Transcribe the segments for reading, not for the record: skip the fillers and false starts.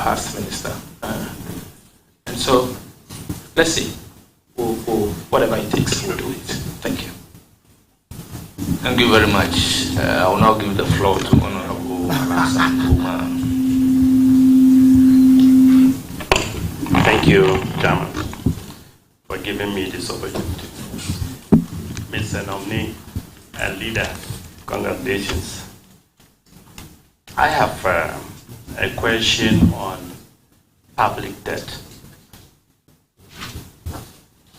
past minister. And so, let's see. Whatever it takes, we'll do it. Thank you. Thank you very much. I will now give the floor to Honorable Alasan Puma. Thank you, Chairman, for giving me this opportunity. Mr. Nominee and Leader, congratulations. I have a question on public debt.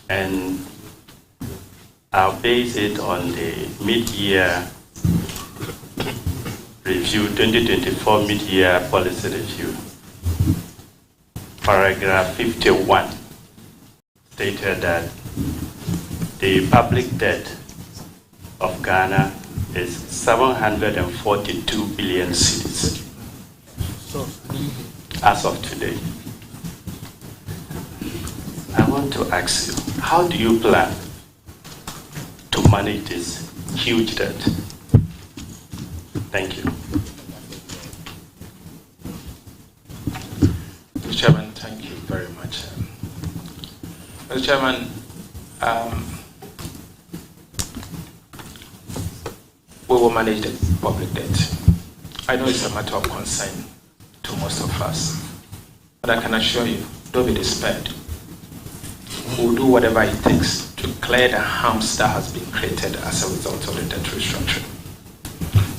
And I'll base it on the mid-year review, 2024 mid-year policy review. Paragraph 51 stated that the public debt of Ghana is 742 billion cedis as of today. I want to ask you, how do you plan to manage this huge debt? Thank you. Mr. Chairman, thank you very much. Mr. Chairman, we will manage the public debt. I know it's a matter of concern to most of us, but I can assure you, don't be despaired. We'll do whatever it takes to clear the harms that has been created as a result of the debt restructuring.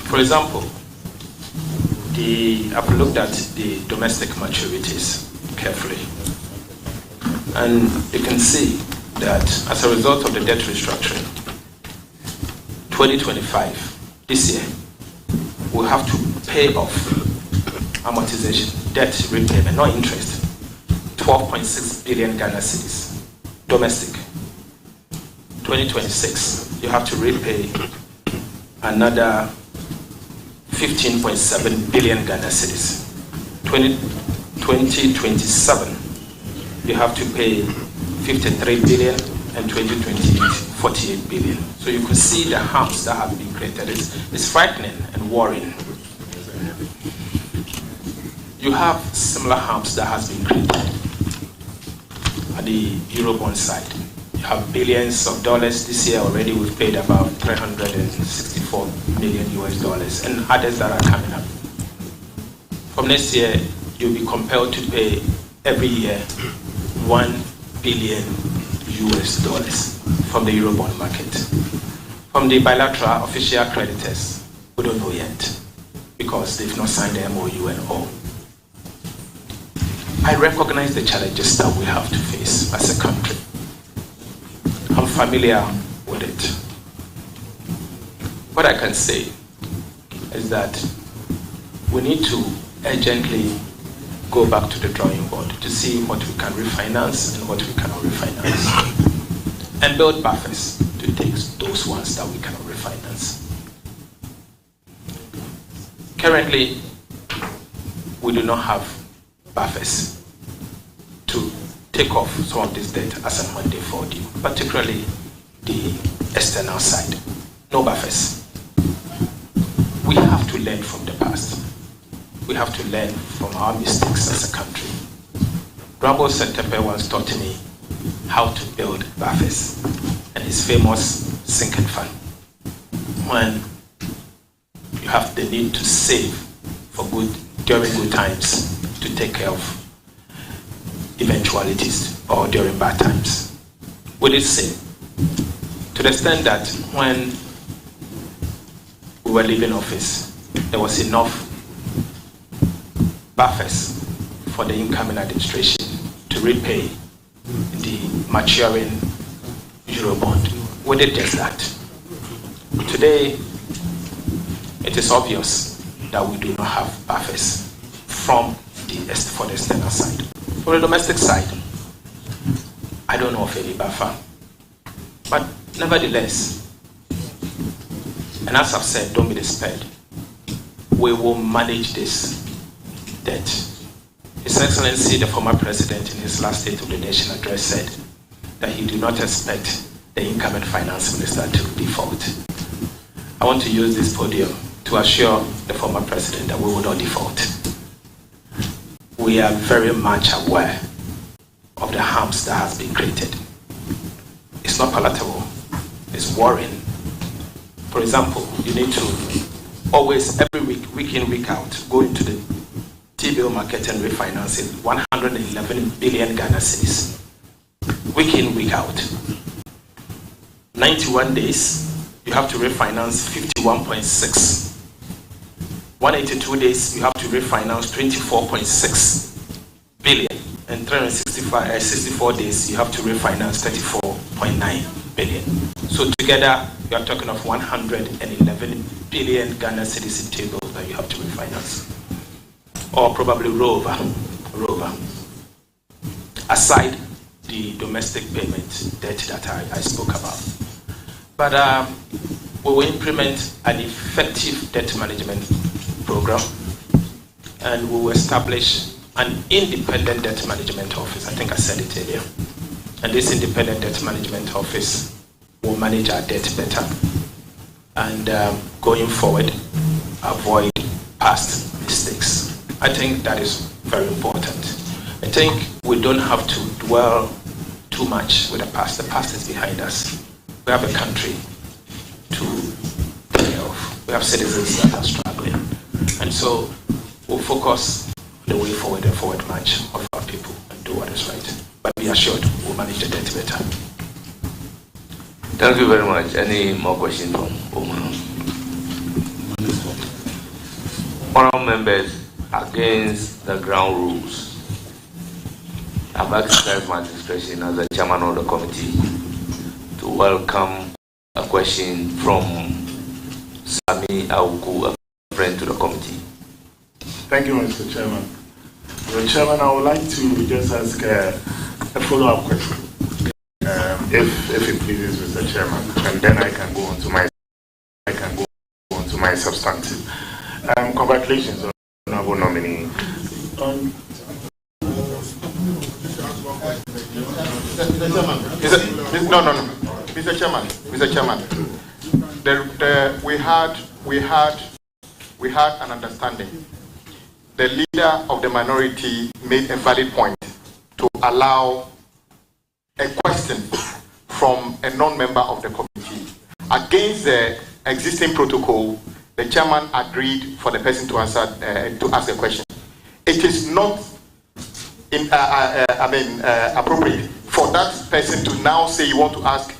For example, I've looked at the domestic maturities carefully, and you can see that as a result of the debt restructuring, 2025, this year, we'll have to pay off amortization, debt repayment, not interest, 12.6 billion Ghana cedis. Domestic. 2026, you have to repay another 15.7 billion Ghana cedis. 2027, you have to pay 53 billion, and 2028, 48 billion. So you could see the harms that have been created. It's frightening and worrying. You have similar harms that has been created at the Eurobond side. You have billions of dollars. This year already we've paid about 364 million US dollars, and others that are coming up. From next year, you'll be compelled to pay every year 1 billion US dollars from the Eurobond market. From the bilateral official creditors, we don't know yet because they've not signed the MOU and all. I recognize the challenges that we have to face as a country. I'm familiar with it. What I can say is that we need to urgently go back to the drawing board to see what we can refinance and what we cannot refinance, and build buffers to take those ones that we cannot refinance. Currently, we do not have buffers to take off some of this debt as a mandate for you, particularly the external side. No buffers. We have to learn from the past. We have to learn from our mistakes as a country. Rambo Sentepe once taught me how to build buffers, and his famous sinking fund. When you have the need to save for good during good times to take care of eventualities or during bad times. We did save to the extent that when we were leaving office, there was enough buffers for the incoming administration to repay the maturing Eurobond. We did just that. Today, it is obvious that we do not have buffers for the external side. For the domestic side, I don't know of any buffer. But nevertheless, and as I've said, don't be despaired. We will manage this debt. His Excellency, the former president, in his last State of the Nation address said that he did not expect the incoming finance minister to default. I want to use this podium to assure the former president that we will not default. We we are very much aware of the harms that has been created. It's not palatable. It's worrying. For example, you need to always, every week in, week out, go into the T-bill market and refinance it 111 billion Ghana cedis. Week in, week out. 91 days, you have to refinance 51.6. 182 days, you have to refinance 24.6 billion. And 64 days, you have to refinance 34.9 billion. So together, you are talking of 111 billion Ghana cedis in T-bills that you have to refinance. Or probably roll over. Aside the domestic payment debt that I spoke about. But we will implement an effective debt management program, and we will establish an independent debt management office. I think I said it earlier. And this independent debt management office will manage our debt better and going forward, avoid past mistakes. I think that is very important. I think we don't have to dwell too much with the past. The past is behind us. We have a country to take care of. We have citizens that are struggling. And so we'll focus on the way forward and forward march of our people and do what is right. But be assured, we'll manage the debt better. Thank you very much. Any more questions from Omar? Honourable members, against the ground rules, I've exercised my discretion as the chairman of the committee to welcome a question from Sami Awuku, a friend to the committee. Thank you, Mr. Chairman. Mr. Chairman, I would like to just ask a follow-up question, if it pleases Mr. Chairman, and then I can go on to my substantive. Congratulations, honourable nominee. Mr. Chairman. We had an understanding. The leader of the minority made a valid point to allow a question from a non-member of the committee. Against the existing protocol, the chairman agreed for the person to answer to ask a question. It is not appropriate for that person to now say you want to ask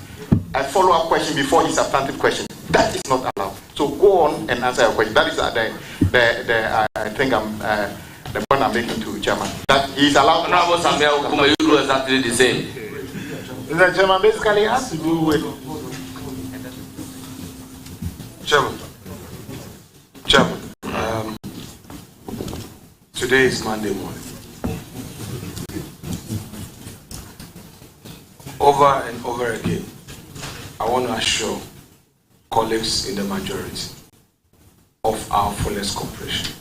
a follow-up question before his substantive question. That is not allowed. So go on and answer your question. That is I think the point I'm making to chairman. That he is allowed. Honourable Samuel Kuma, you do exactly the same. Mr. Chairman, basically it has to do with Chairman. Today is Monday morning. Over and over again, I want to assure colleagues in the majority of our fullest cooperation.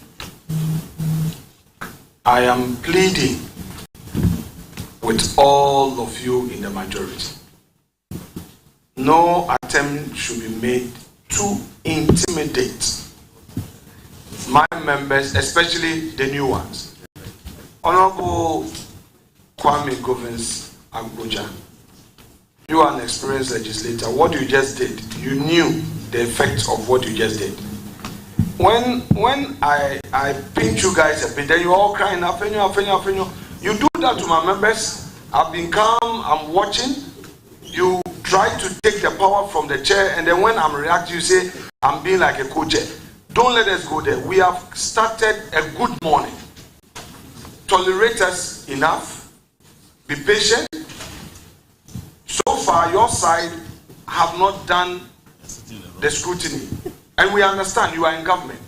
I am pleading with all of you in the majority. No attempt should be made to intimidate my members, especially the new ones. Honorable Kwame Govins Agboja, you are an experienced legislator. What you just did, you knew the effects of what you just did. When I pinch you guys a bit, then you're all crying, Afenyo. You do that to my members. I've been calm, I'm watching. You try to take the power from the chair, and then when I'm reacting, you say, I'm being like a co-chair. Don't let us go there. We have started a good morning. Tolerate us enough. Be patient. So far, your side have not done the scrutiny. And we understand you are in government.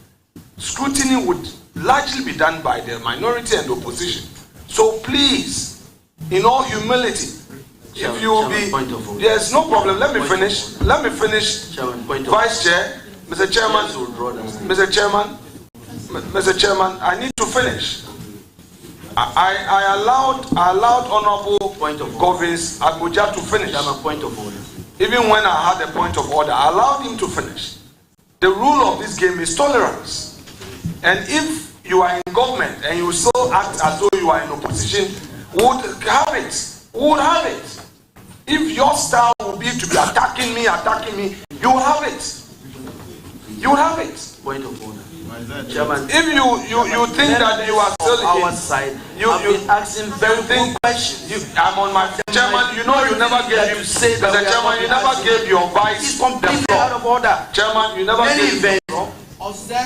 Scrutiny would largely be done by the minority and the opposition. So please, in all humility, if you will be, there's no problem. Let me finish. Vice Chair, Mr. Chairman, I need to finish. I allowed Honorable Govins Agboja to finish. Even when I had a point of order, I allowed him to finish. The rule of this game is tolerance. And if you are in government and you still act as though you are in opposition, would have it. Would have it. If your style would be to be attacking me, you will have it. You will have it. Point of order. Chairman, If you think that you are still our in, side, you been asking very good questions. I'm on my chairman. You know you never gave you say that Mr. Chairman. You never gave your vice It's the completely floor. out of order. Chairman, you never Any gave. event,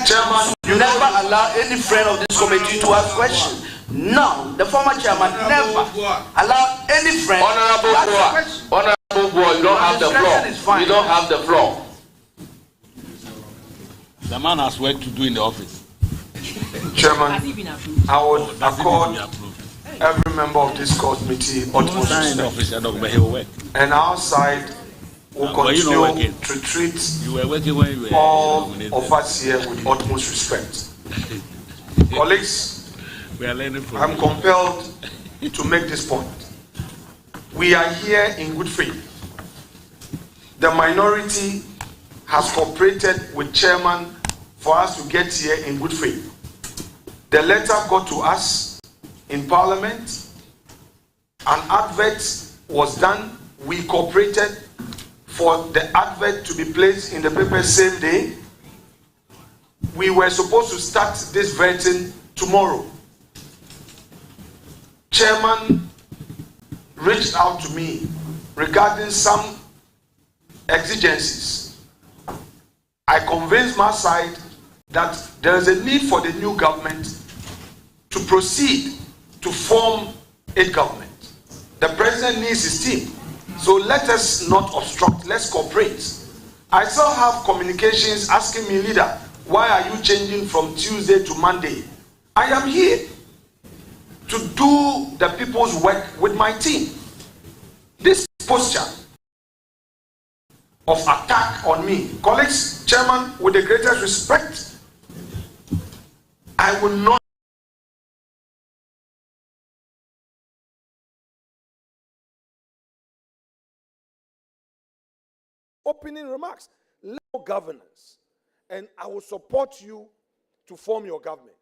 Chairman, you never allow any friend of this committee to ask questions. Now, the former chairman never allowed any friend Honorable to ask a Boa, question. Honorable Boa, you don't have the Administration is floor. fine. You don't have the floor. The man has work to do in the office. Chairman, I would accord every member of this committee utmost In the respect, office, and he will work. and our side will Were you not continue working? to treat You were working when you were all nominated. of us here with utmost respect. Colleagues, We are learning from I'm you. compelled to make this point. We are here in good faith. The minority has cooperated with chairman for us to get here in good faith. The letter got to us in Parliament. An advert was done. We cooperated for the advert to be placed in the paper same day. We were supposed to start this vetting tomorrow. Chairman reached out to me regarding some exigencies. I convinced my side that there is a need for the new government to proceed to form a government. The president needs his team. So let us not obstruct, let's cooperate. I still have communications asking me, leader, why are you changing from Tuesday to Monday? I am here to do the people's work with my team. This posture of attack on me, colleagues, chairman, with the greatest respect, I will not opening remarks. Legal governance. And I will support you to form your government.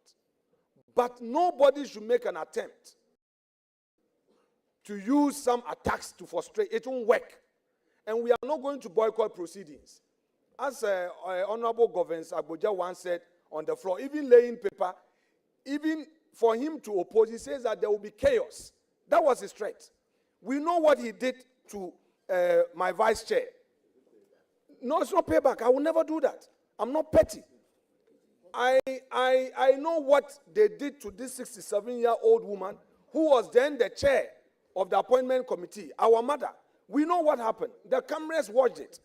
But nobody should make an attempt to use some attacks to frustrate. It won't work. And we are not going to boycott proceedings. As Honorable Governor Agboja once said on the floor, even laying paper, even for him to oppose, he says that there will be chaos. That was his threat. We know what he did to my vice chair. No, it's not payback. I will never do that. I'm not petty. I know what they did to this 67-year-old woman who was then the chair of the appointment committee, our mother. We know what happened. The cameras watched it.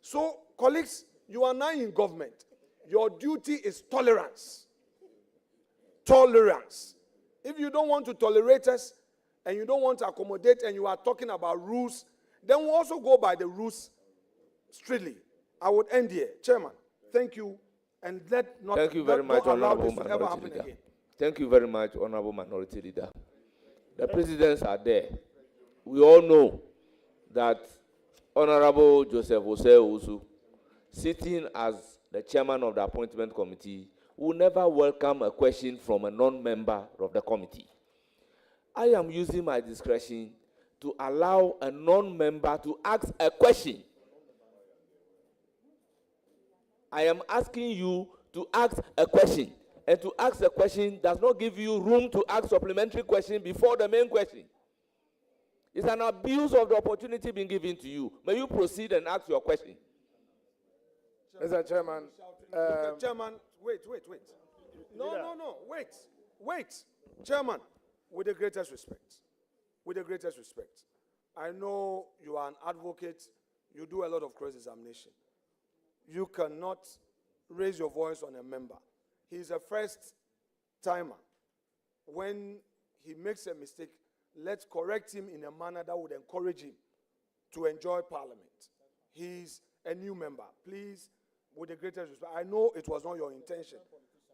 So, colleagues, you are now in government. Your duty is tolerance. Tolerance. If you don't want to tolerate us and you don't want to accommodate and you are talking about rules, then we'll also go by the rules strictly. I would end here. Chairman, thank you. And let not, Thank you very don't much, allow Honorable this to ever Minority happen Leader. again. Thank you very much, Honorable Minority Leader. The presidents are there. We all know that Honorable Joseph Osei Owusu, sitting as the chairman of the appointment committee, will never welcome a question from a non-member of the committee. I am using my discretion to allow a non-member to ask a question. I am asking you to ask a question. And to ask a question does not give you room to ask supplementary question before the main question. It's an abuse of the opportunity being given to you. May you proceed and ask your question. Mr. Chairman. Mr. Chairman, wait. No, wait. Chairman, with the greatest respect, I know you are an advocate, you do a lot of cross-examination. You cannot raise your voice on a member. He's a first timer. When he makes a mistake, let's correct him in a manner that would encourage him to enjoy Parliament. He's a new member. Please, with the greatest respect, I know it was not your intention,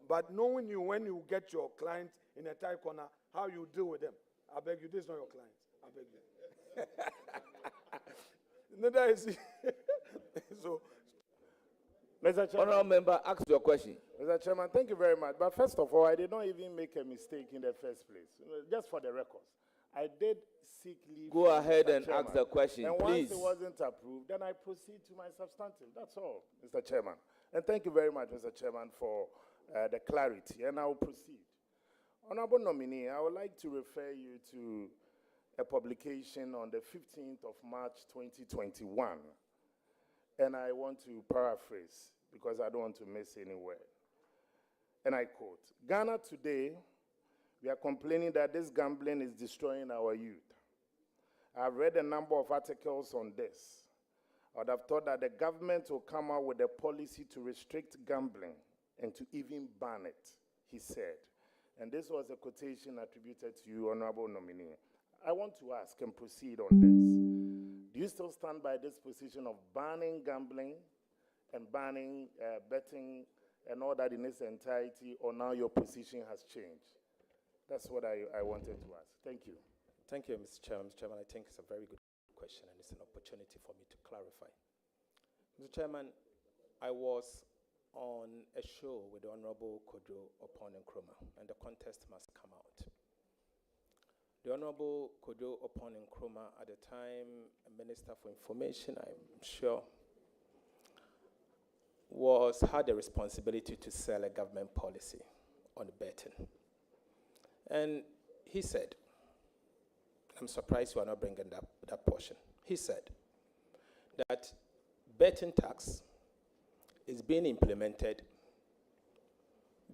but knowing you when you get your client in a tight corner, how you deal with them, I beg you, this is not your client. I beg you. Neither is he. So, Mr. Chairman. Honourable member, ask your question. Mr. Chairman, thank you very much. But first of all, I did not even make a mistake in the first place. Just for the records, I did seek leave. Go ahead Mr. and Chairman. ask the question, and please. once it wasn't approved, then I proceed to my substantive. That's all, Mr. Chairman. And thank you very much, Mr. Chairman, for the clarity. And I will proceed. Honorable nominee, I would like to refer you to a publication on the 15th of March 2021. And I want to paraphrase because I don't want to miss any word. And I quote, Ghana today, we are complaining that this gambling is destroying our youth. I've read a number of articles on this. I would have thought that the government will come out with a policy to restrict gambling and to even ban it, he said. And this was a quotation attributed to you, Honorable Nominee. I want to ask and proceed on this. Do you still stand by this position of banning gambling and banning betting and all that in its entirety, or now your position has changed? That's what I wanted to ask. Thank you. Thank you, Mr. Chairman. Mr. Chairman, I think it's a very good question and it's an opportunity for me to clarify. Mr. Chairman, I was on a show with the Honorable Kojo Opon Nkrumah, and the contest must come out. The Honorable Kojo Opon Nkrumah, at the time Minister for Information, I'm sure, had the responsibility to sell a government policy on betting. And he said, I'm surprised you are not bringing that portion. He said that betting tax is being implemented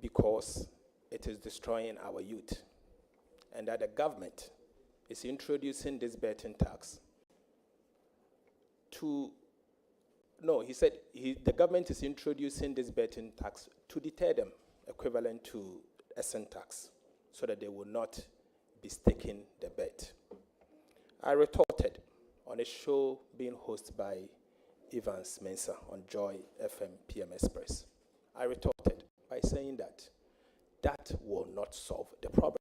because it is destroying our youth, and that the government is introducing this betting tax the government is introducing this betting tax to deter them, equivalent to a sin tax, so that they will not be staking the bet. I retorted on a show being hosted by Evans Mensah on Joy FM PM Express. I retorted by saying that will not solve the problem.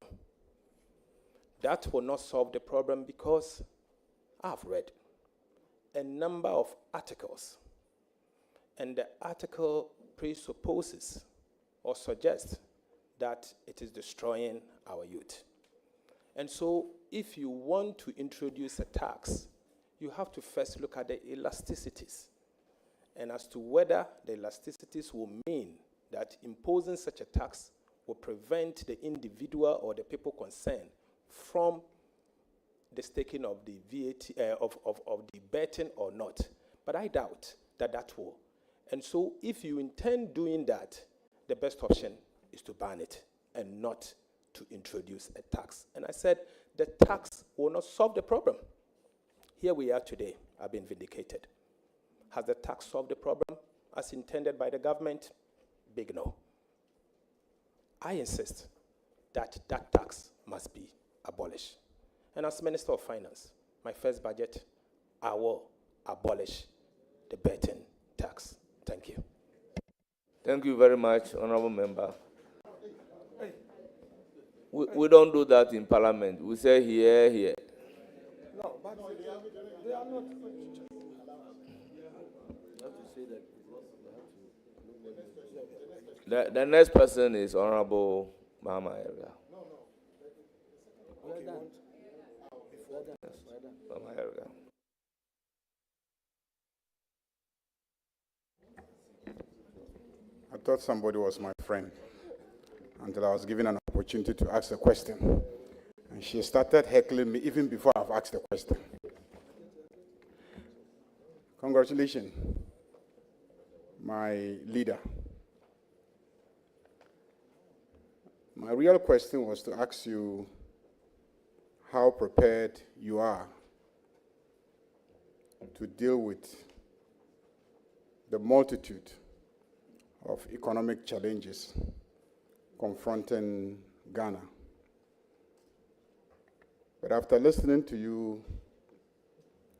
That will not solve the problem because I've read a number of articles, and the article presupposes or suggests that it is destroying our youth. And so if you want to introduce a tax, you have to first look at the elasticities, and as to whether the elasticities will mean that imposing such a tax will prevent the individual or the people concerned from the staking of the VAT, of the betting or not. But I doubt that will. And so if you intend doing that, the best option is to ban it and not to introduce a tax. And I said the tax will not solve the problem. Here we are today. I've been vindicated. Has the tax solved the problem as intended by the government? Big no. I insist that that tax must be abolished. And as Minister of Finance, my first budget, I will abolish the betting tax. Thank you. Thank you very much, Honorable Member. We don't do that in Parliament. We say here, here. No, but they are not. The next person is Honorable Mama Area. Mama Area. I thought somebody was my friend until I was given an opportunity to ask a question. And she started heckling me even before I've asked the question. Congratulations, my leader. My real question was to ask you how prepared you are to deal with the multitude of economic challenges confronting Ghana. But after listening to you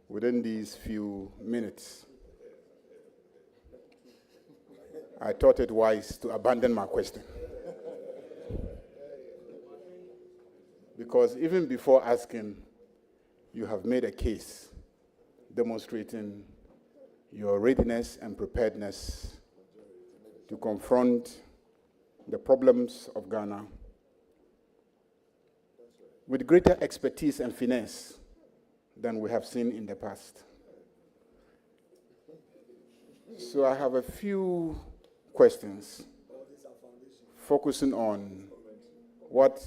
within these few minutes, I thought it wise to abandon my question. Because even before asking, you have made a case demonstrating your readiness and preparedness to confront the problems of Ghana with greater expertise and finesse than we have seen in the past. So I have a few questions focusing on what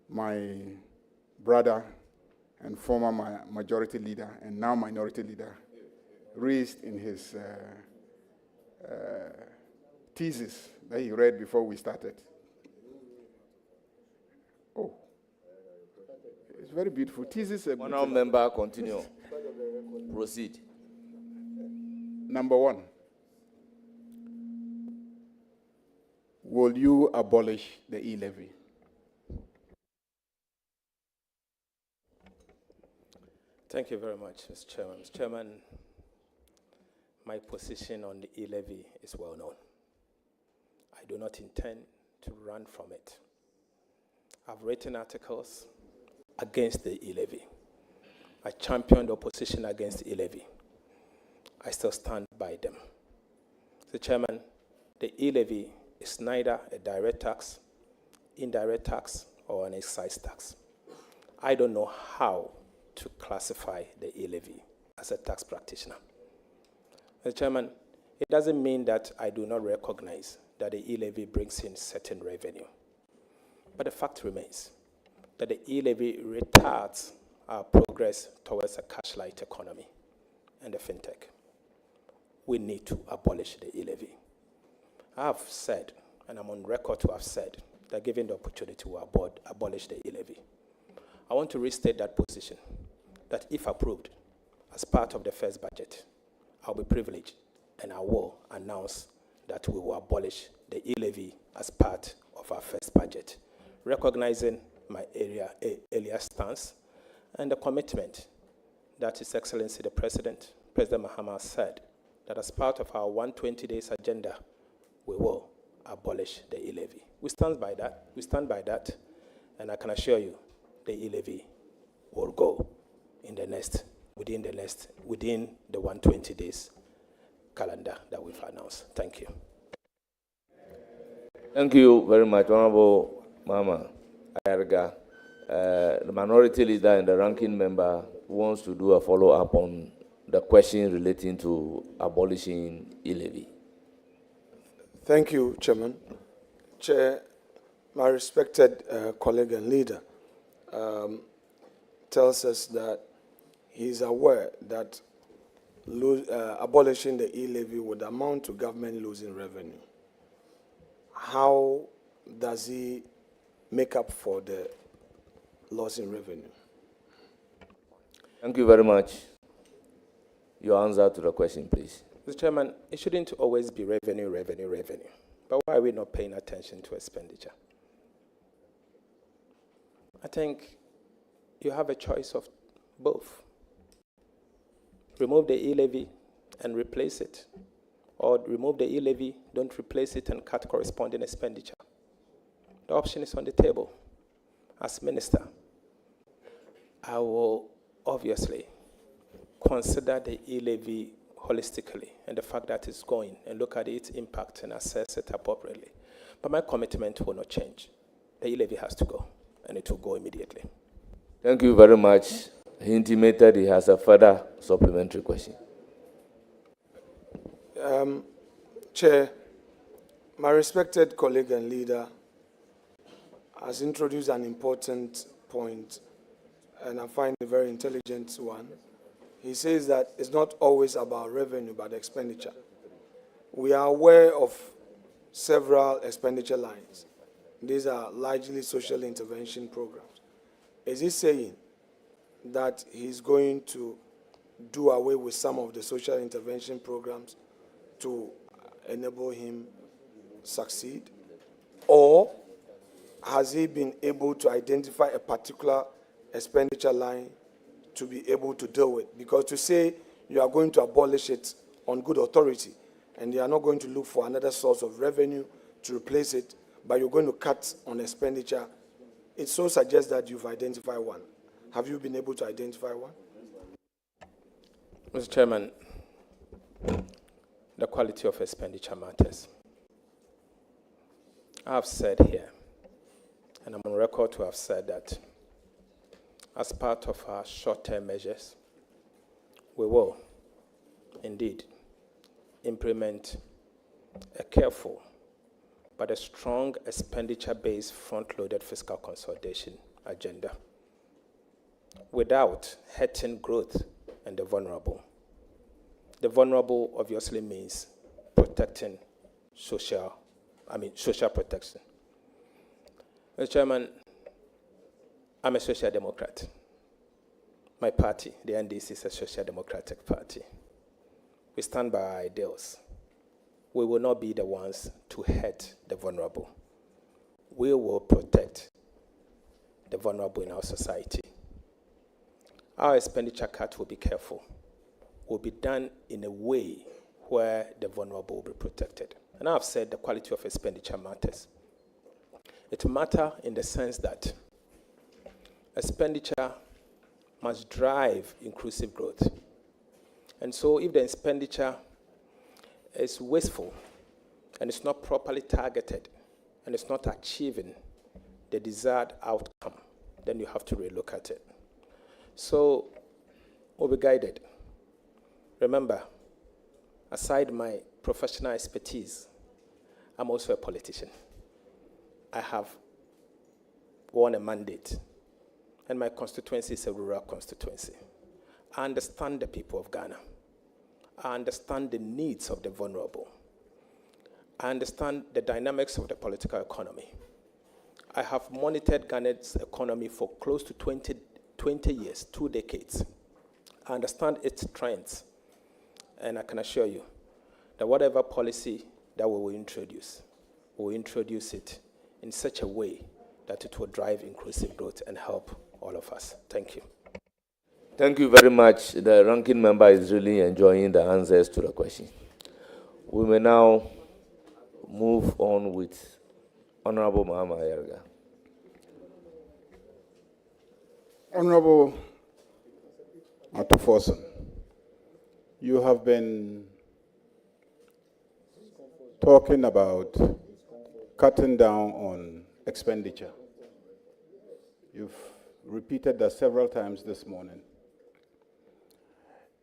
my brother and former majority leader and now minority leader raised in his thesis that he read before we started. Oh, it's very beautiful. Thesis. Honourable member, continue. Proceed. Number one, will you abolish the e-levy? Thank you very much, Mr. Chairman. Mr. Chairman, my position on the e-levy is well known. I do not intend to run from it. I've written articles against the e-levy. I championed opposition against the e-levy. I still stand by them. Mr. Chairman, the e-levy is neither a direct tax, indirect tax, or an excise tax. I don't know how to classify the e-levy as a tax practitioner. Mr. Chairman, it doesn't mean that I do not recognize that the e-levy brings in certain revenue. But the fact remains that the e-levy retards our progress towards a cash-light economy and the fintech. We need to abolish the e-levy. I have said, and I'm on record to have said, that given the opportunity to abolish the e-levy. I want to restate that position, that if approved as part of the first budget, I'll be privileged and I will announce that we will abolish the e-levy as part of our first budget, recognizing my earlier stance and the commitment that His Excellency the President, President Mahama, said that as part of our 120 days agenda, we will abolish the e-levy. We stand by that, and I can assure you the e-levy will go within the 120 days calendar that we've announced. Thank you. Thank you very much, Honorable Mama Ayarga. The minority leader and the ranking member wants to do a follow-up on the question relating to abolishing e-levy. Thank you, Chairman. Chair, my respected colleague and leader tells us that he is aware that abolishing the e-levy would amount to government losing revenue. How does he make up for the loss in revenue? Thank you very much. Your answer to the question, please. Mr. Chairman, it shouldn't always be revenue. But why are we not paying attention to expenditure? I think you have a choice of both. Remove the e-levy and replace it. Or remove the e-levy, don't replace it, and cut corresponding expenditure. The option is on the table. As minister, I will obviously consider the e-levy holistically and the fact that it's going, and look at its impact and assess it appropriately. But my commitment will not change. The e-levy has to go, and it will go immediately. Thank you very much. He intimated he has a further supplementary question. Chair, my respected colleague and leader has introduced an important point, and I find a very intelligent one. He says that it's not always about revenue, but expenditure. We are aware of several expenditure lines. These are largely social intervention programs. Is he saying that he's going to do away with some of the social intervention programs to enable him succeed? Or has he been able to identify a particular expenditure line to be able to deal with? Because to say you are going to abolish it on good authority and you are not going to look for another source of revenue to replace it, but you're going to cut on expenditure, it so suggests that you've identified one. Have you been able to identify one? Mr. Chairman, the quality of expenditure matters. I've said here, and I'm on record to have said that as part of our short-term measures, we will indeed implement a careful but a strong expenditure-based front-loaded fiscal consolidation agenda without hurting growth and the vulnerable. The vulnerable obviously means protecting social protection. Mr. Chairman, I'm a social democrat. My party, the NDC, is a social democratic party. We stand by our ideals. We will not be the ones to hurt the vulnerable. We will protect the vulnerable in our society. Our expenditure cut will be careful, will be done in a way where the vulnerable will be protected. And I've said the quality of expenditure matters. It matters in the sense that expenditure must drive inclusive growth. And so if the expenditure is wasteful and it's not properly targeted and it's not achieving the desired outcome, then you have to relook at it. So we'll be guided. Remember, aside my professional expertise, I'm also a politician. I have won a mandate, and my constituency is a rural constituency. I understand the people of Ghana. I understand the needs of the vulnerable. I understand the dynamics of the political economy. I have monitored Ghana's economy for close to 20 years, 2 decades. I understand its trends, and I can assure you that whatever policy that we will introduce it in such a way that it will drive inclusive growth and help all of us. Thank you. Thank you very much. The ranking member is really enjoying the answers to the question. We may now move on with Honorable Mahama Ayarga. Honorable Matufosun, you have been talking about cutting down on expenditure. You've repeated that several times this morning.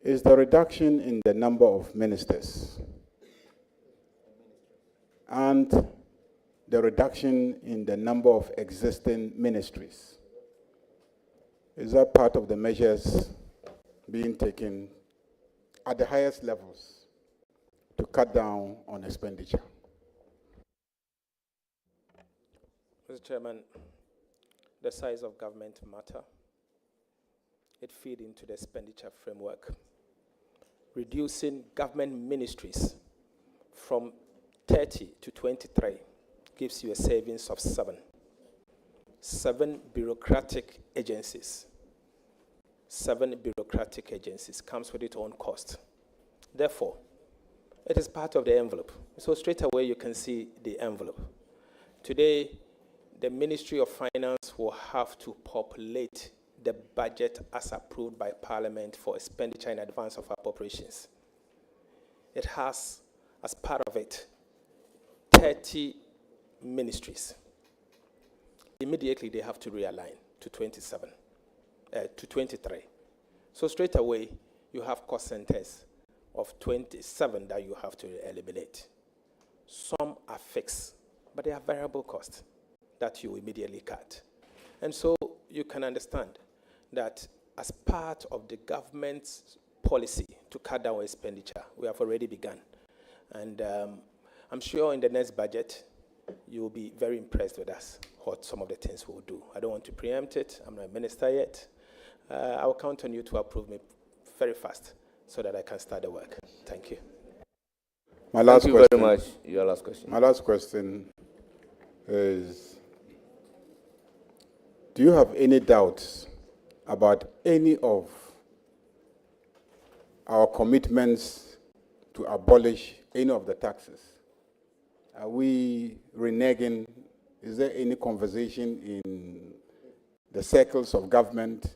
Is the reduction in the number of ministers and the reduction in the number of existing ministries, is that part of the measures being taken at the highest levels to cut down on expenditure? Mr. Chairman, the size of government matter. It feeds into the expenditure framework. Reducing government ministries from 30 to 23 gives you a savings of 7. 7 bureaucratic agencies. 7 bureaucratic agencies comes with its own cost. Therefore, it is part of the envelope. So straight away you can see the envelope. Today, the Ministry of Finance will have to populate the budget as approved by Parliament for expenditure in advance of appropriations. It has, as part of it, 30 ministries. Immediately, they have to realign to 23. So straight away, you have cost centers of 27 that you have to eliminate. Some are fixed, but they are variable costs that you immediately cut. And so you can understand that as part of the government's policy to cut down expenditure, we have already begun. And I'm sure in the next budget, you will be very impressed with us, what some of the things we'll do. I don't want to preempt it. I'm not a minister yet. I will count on you to approve me very fast so that I can start the work. Thank you. My last Thank you question, very much. Your last question. My last question is, do you have any doubts about any of our commitments to abolish any of the taxes? Are we reneging? Is there any conversation in the circles of government?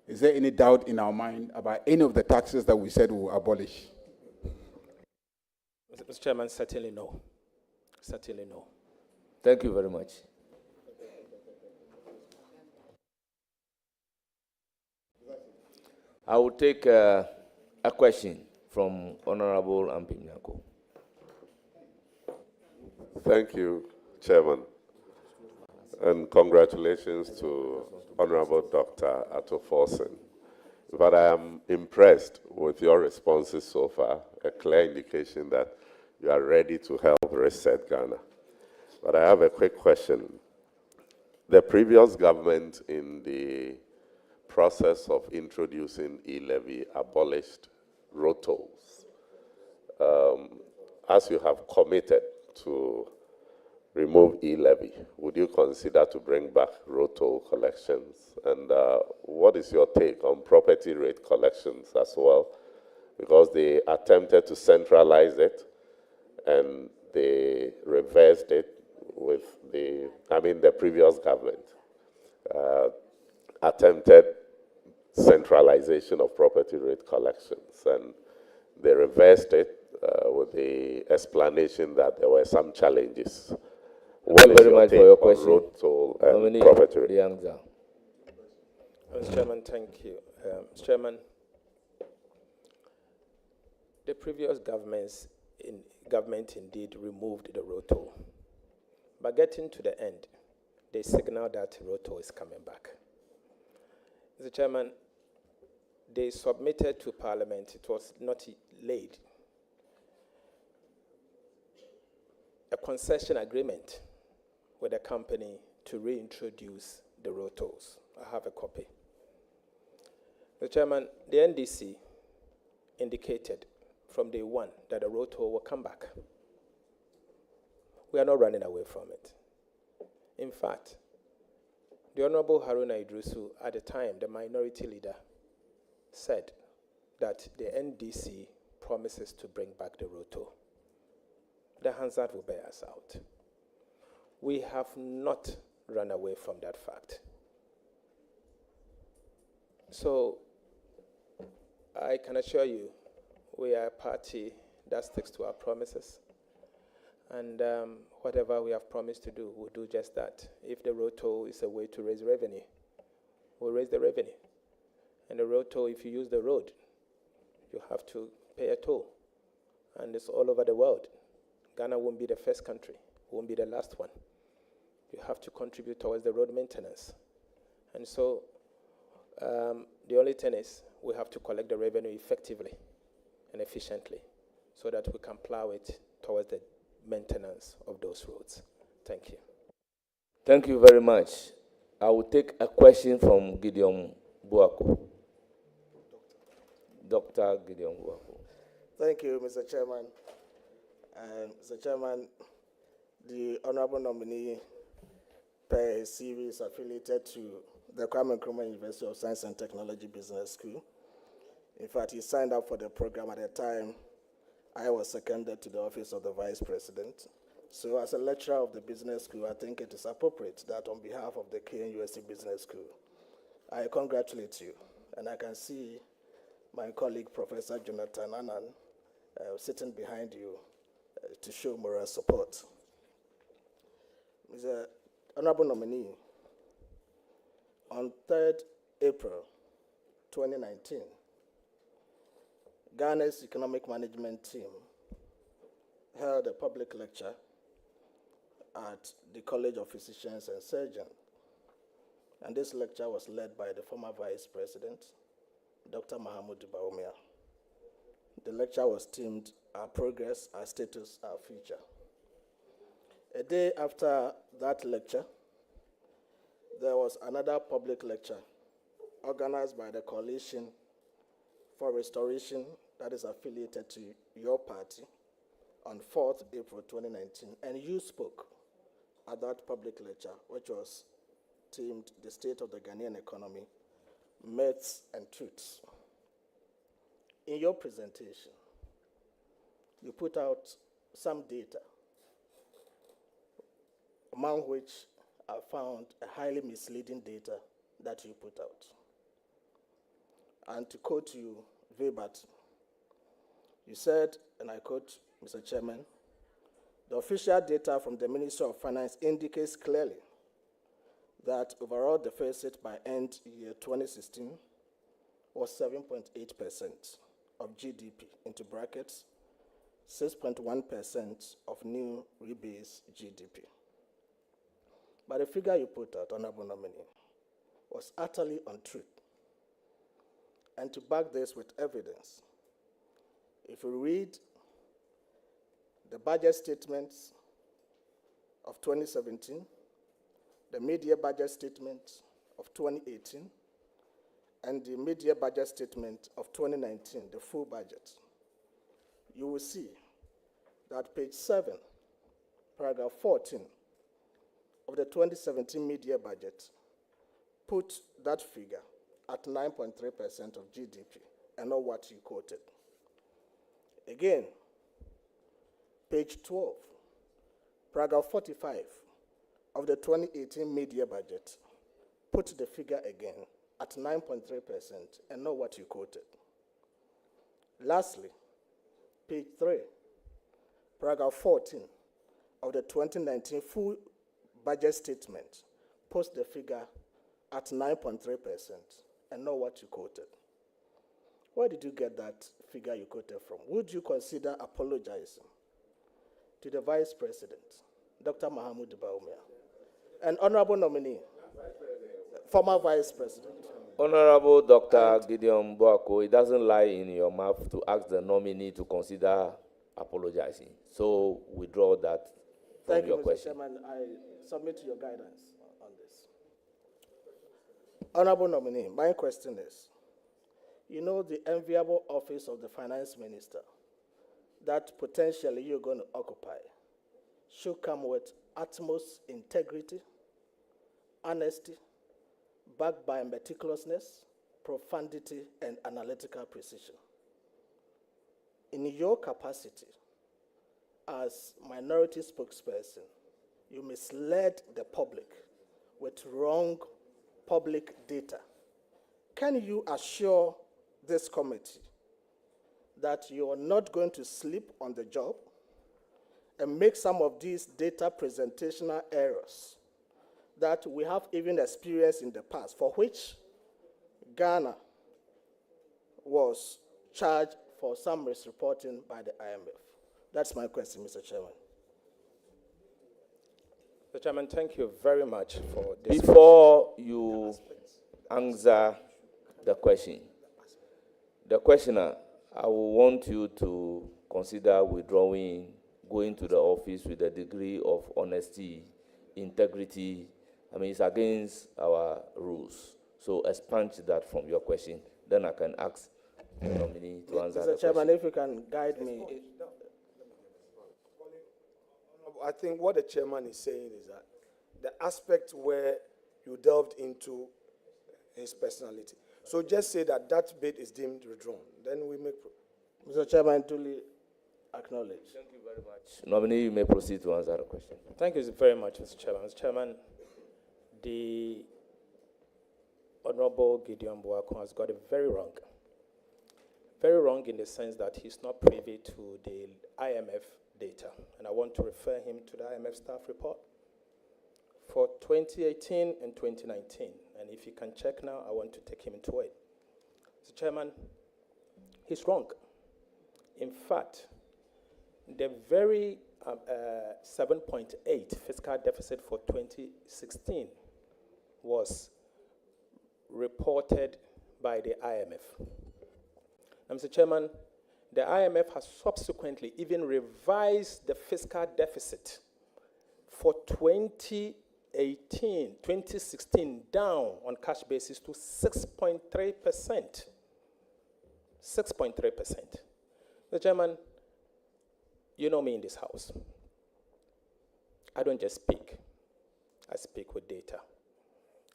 Is there any doubt in our mind about any of the taxes that we said we will abolish? Mr. Chairman, certainly no. Certainly no. Thank you very much. I will take a question from Honorable Ampimyako. Thank you, Chairman, and congratulations to Honorable Dr. Ato Forson. But I am impressed with your responses so far, a clear indication that you are ready to help reset Ghana. But I have a quick question. The previous government, in the process of introducing e-levy, abolished road tolls. As you have committed to remove e-levy, would you consider to bring back road toll collections? And what is your take on property rate collections as well? Because they attempted to centralize it and they reversed it with the previous government attempted centralization of property rate collections, and they reversed it with the explanation that there were some challenges. Thank you very much for your question. Road toll and property rate? Mr. Chairman, thank you. Mr. Chairman, the previous government indeed removed the road toll. But getting to the end, they signaled that road toll is coming back. Mr. Chairman, they submitted to Parliament, it was not laid, a concession agreement with the company to reintroduce the road tolls. I have a copy. Mr. Chairman, the NDC indicated from day one that the road toll will come back. We are not running away from it. In fact, the Honorable Haruna Idrisu, at the time, the minority leader, said that the NDC promises to bring back the road toll. The Hansard will bear us out. We have not run away from that fact. So, I can assure you, we are a party that sticks to our promises. And whatever we have promised to do, we'll do just that. If the road toll is a way to raise revenue, we'll raise the revenue. And the road toll, if you use the road, you have to pay a toll. And it's all over the world. Ghana won't be the first country, won't be the last one. You have to contribute towards the road maintenance. And so the only thing is we have to collect the revenue effectively and efficiently so that we can plow it towards the maintenance of those roads. Thank you. Thank you very much. I will take a question from Gideon Buako. Dr. Gideon Buako. Thank you, Mr. Chairman. Mr. Chairman, the Honorable nominee per series affiliated to the Kwame Nkrumah University of Science and Technology Business School. In fact, he signed up for the program at the time I was seconded to the office of the Vice President. So as a lecturer of the business school, I think it is appropriate that on behalf of the KNUST Business School, I congratulate you. And I can see my colleague, Professor Jonathan Annan, sitting behind you to show moral support. Mr. Honorable nominee, on 3rd April 2019, Ghana's economic management team held a public lecture at the College of Physicians and Surgeons. And this lecture was led by the former Vice President, Dr. Mahamudu Bawumia. The lecture was themed, Our Progress, Our Status, Our Future. A day after that lecture, there was another public lecture organized by the Coalition for Restoration that is affiliated to your party on 4th April 2019, and you spoke at that public lecture, which was themed The State of the Ghanaian Economy, Myths and Truths. In your presentation, you put out some data, among which I found a highly misleading data that you put out. And to quote you verbatim, you said, and I quote, Mr. Chairman, The official data from the Ministry of Finance indicates clearly that overall deficit by end year 2016 was 7.8% of GDP, into brackets, 6.1% of new rebase GDP. But the figure you put out, Honorable Nominee, was utterly untrue. And to back this with evidence, if you read the budget statements of 2017, the mid-year budget statement of 2018, and the mid-year budget statement of 2019, the full budget, you will see that page 7, paragraph 14 of the 2017 mid-year budget put that figure at 9.3% of GDP, and not what you quoted. Again, page 12, paragraph 45 of the 2018 mid-year budget put the figure again at 9.3% and not what you quoted. Lastly, page 3, paragraph 14 of the 2019 full budget statement puts the figure at 9.3% and not what you quoted. Where did you get that figure you quoted from? Would you consider apologizing to the Vice President, Dr. Mahamudu Bawumia, and Honorable Nominee, former Vice President? Honorable Dr. Gideon Boako, it doesn't lie in your mouth to ask the nominee to consider apologizing. So withdraw that from your question. Thank you, Mr. Chairman. I submit to your guidance on this. Honorable Nominee, my question is, you know the enviable office of the Finance Minister that potentially you're going to occupy should come with utmost integrity, honesty, backed by meticulousness, profundity, and analytical precision. In your capacity as minority spokesperson, you misled the public with wrong public data. Can you assure this committee that you are not going to sleep on the job and make some of these data presentational errors that we have even experienced in the past, for which Ghana was charged for some misreporting by the IMF? That's my question, Mr. Chairman. Mr. Chairman, thank you very much for this. Before you answer the question, the questioner, I will want you to consider withdrawing, going to the office with a degree of honesty, integrity. I mean, it's against our rules. So expunge that from your question. Then I can ask the nominee to answer the Mr. Chairman, question. if you can guide me. I think what the chairman is saying is that the aspect where you delved into his personality. So just say that that bit is deemed withdrawn. Then we make. Mr. Chairman, duly acknowledge. Thank you very much. Nominee, you may proceed to answer the question. Thank you very much, Mr. Chairman. Mr. Chairman, the Honorable Gideon Boako has got it very wrong. Very wrong in the sense that he's not privy to the IMF data. And I want to refer him to the IMF staff report for 2018 and 2019. And if you can check now, I want to take him into it. Mr. Chairman, he's wrong. In fact, the very 7.8 fiscal deficit for 2016 was reported by the IMF. And Mr. Chairman, the IMF has subsequently even revised the fiscal deficit for 2016 down on cash basis to 6.3%. 6.3%. Mr. Chairman, you know me in this house. I don't just speak. I speak with data.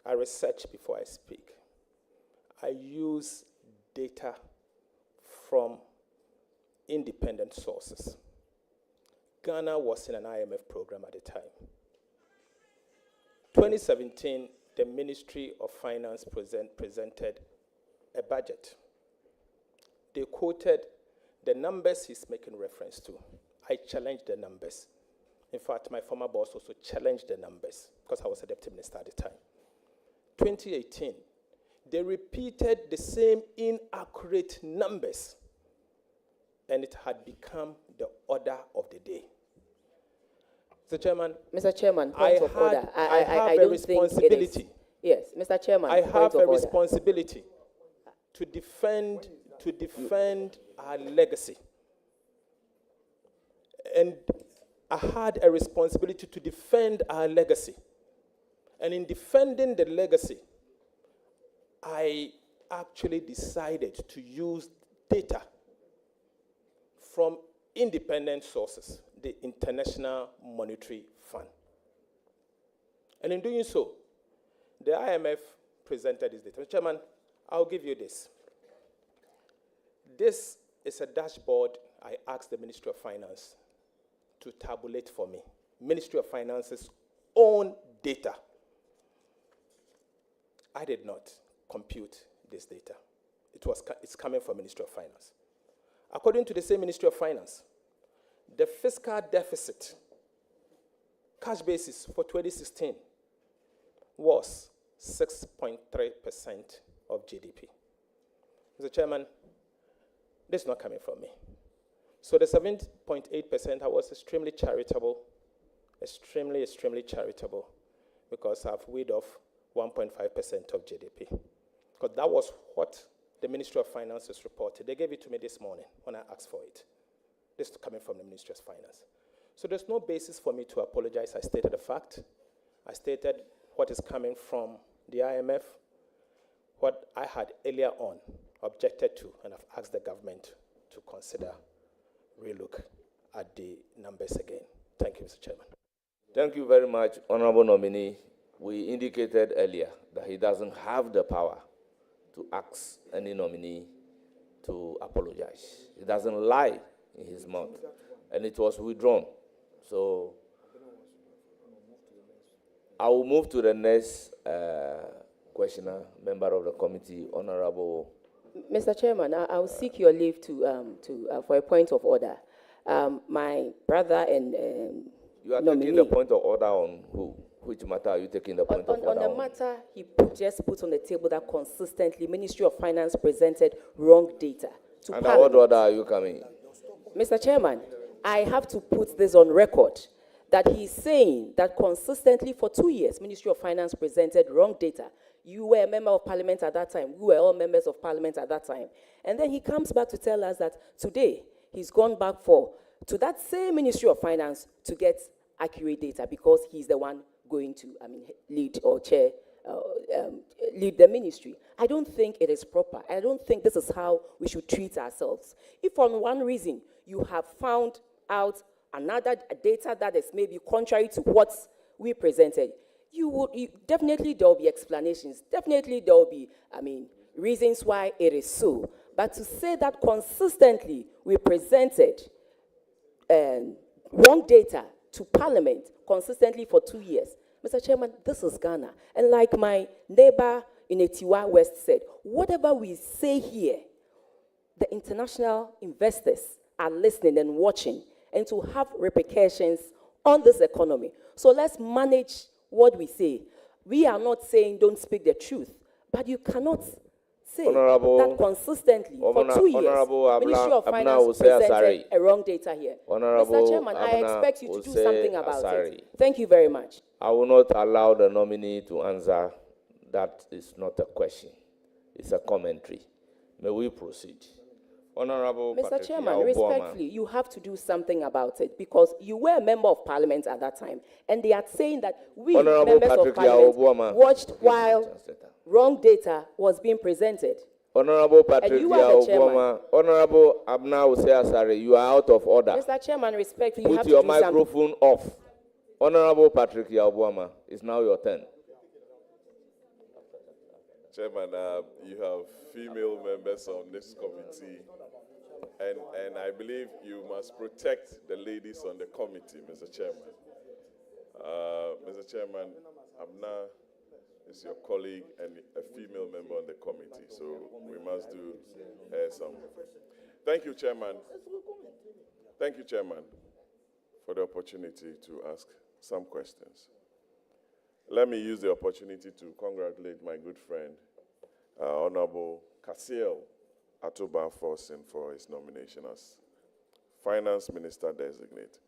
I research before I speak. I use data from independent sources. Ghana was in an IMF program at the time. 2017, the Ministry of Finance presented a budget. They quoted the numbers he's making reference to. I challenged the numbers. In fact, my former boss also challenged the numbers because I was a deputy minister at the time. 2018, they repeated the same inaccurate numbers, and it had become the order of the day. Mr. Chairman, point of order. I have a don't responsibility. think yes, Mr. Chairman. I have a order. responsibility to defend our legacy. And I had a responsibility to defend our legacy. And in defending the legacy, I actually decided to use data from independent sources, the International Monetary Fund. And in doing so, the IMF presented this data. Mr. Chairman, I'll give you this. This is a dashboard I asked the Ministry of Finance to tabulate for me. Ministry of Finance's own data. I did not compute this data. It's coming from Ministry of Finance. According to the same Ministry of Finance, the fiscal deficit, cash basis for 2016, was 6.3% of GDP. Mr. Chairman, this is not coming from me. So the 7.8%, I was extremely charitable, extremely charitable, because I've weighed off 1.5% of GDP. Because that was what the Ministry of Finance has reported. They gave it to me this morning when I asked for it. This is coming from the Ministry of Finance. So there's no basis for me to apologize. I stated the fact. I stated what is coming from the IMF, what I had earlier on objected to, and I've asked the government to consider relook at the numbers again. Thank you, Mr. Chairman. Thank you very much, Honorable Nominee. We indicated earlier that he doesn't have the power to ask any nominee to apologize. He doesn't lie in his mouth, and it was withdrawn. So I will move to the next questioner, member of the committee, Honorable. Mr. Chairman, I will seek your leave for a point of order. My brother and you are nominee, taking the point of order on who? Which matter are you taking the point of order on? On the matter he just put on the table that consistently Ministry of Finance presented wrong data to Under Parliament. what order are you coming? Mr. Chairman, I have to put this on record that he's saying that consistently for 2 years, Ministry of Finance presented wrong data. You were a member of Parliament at that time. We were all members of Parliament at that time. And then he comes back to tell us that today he's gone back to that same Ministry of Finance to get accurate data because he's the one going to, lead or chair, lead the ministry. I don't think it is proper. I don't think this is how we should treat ourselves. If for one reason you have found out another data that is maybe contrary to what we presented, definitely there will be explanations. Definitely there will be, reasons why it is so. But to say that consistently we presented wrong data to Parliament consistently for 2 years, Mr. Chairman, this is Ghana. And like my neighbor in Etiwa West said, whatever we say here, the international investors are listening and watching, and to have repercussions on this economy. So let's manage what we say. We are not saying don't speak the truth, but you cannot say that consistently for 2 years, Ministry of Finance presented a wrong data here. Mr. Chairman, I expect you to do something about it. Thank you very much. I will not allow the nominee to answer. That is not a question. It's a commentary. May we proceed? Honorable Mr. Chairman, respectfully, you have to do something about it because you were a member of Parliament at that time, and they are saying that we, members of Parliament, watched while wrong data was being presented. Honorable Patrick Obama, Honorable Abna Ose-Asare, you are out of order. Mr. Chairman, respectfully, you have Put to your do microphone off. Honorable Patrick Obama, it's now your turn. Chairman, you have female members on this committee, and I believe you must protect the ladies on the committee, Mr. Chairman. Mr. Chairman, Abna is your colleague and a female member on the committee, so we must do some. Thank you, Chairman. Thank you, Chairman, for the opportunity to ask some questions. Let me use the opportunity to congratulate my good friend, Honorable Kasiel Atoba Forsen, for his nomination as Finance Minister Designate.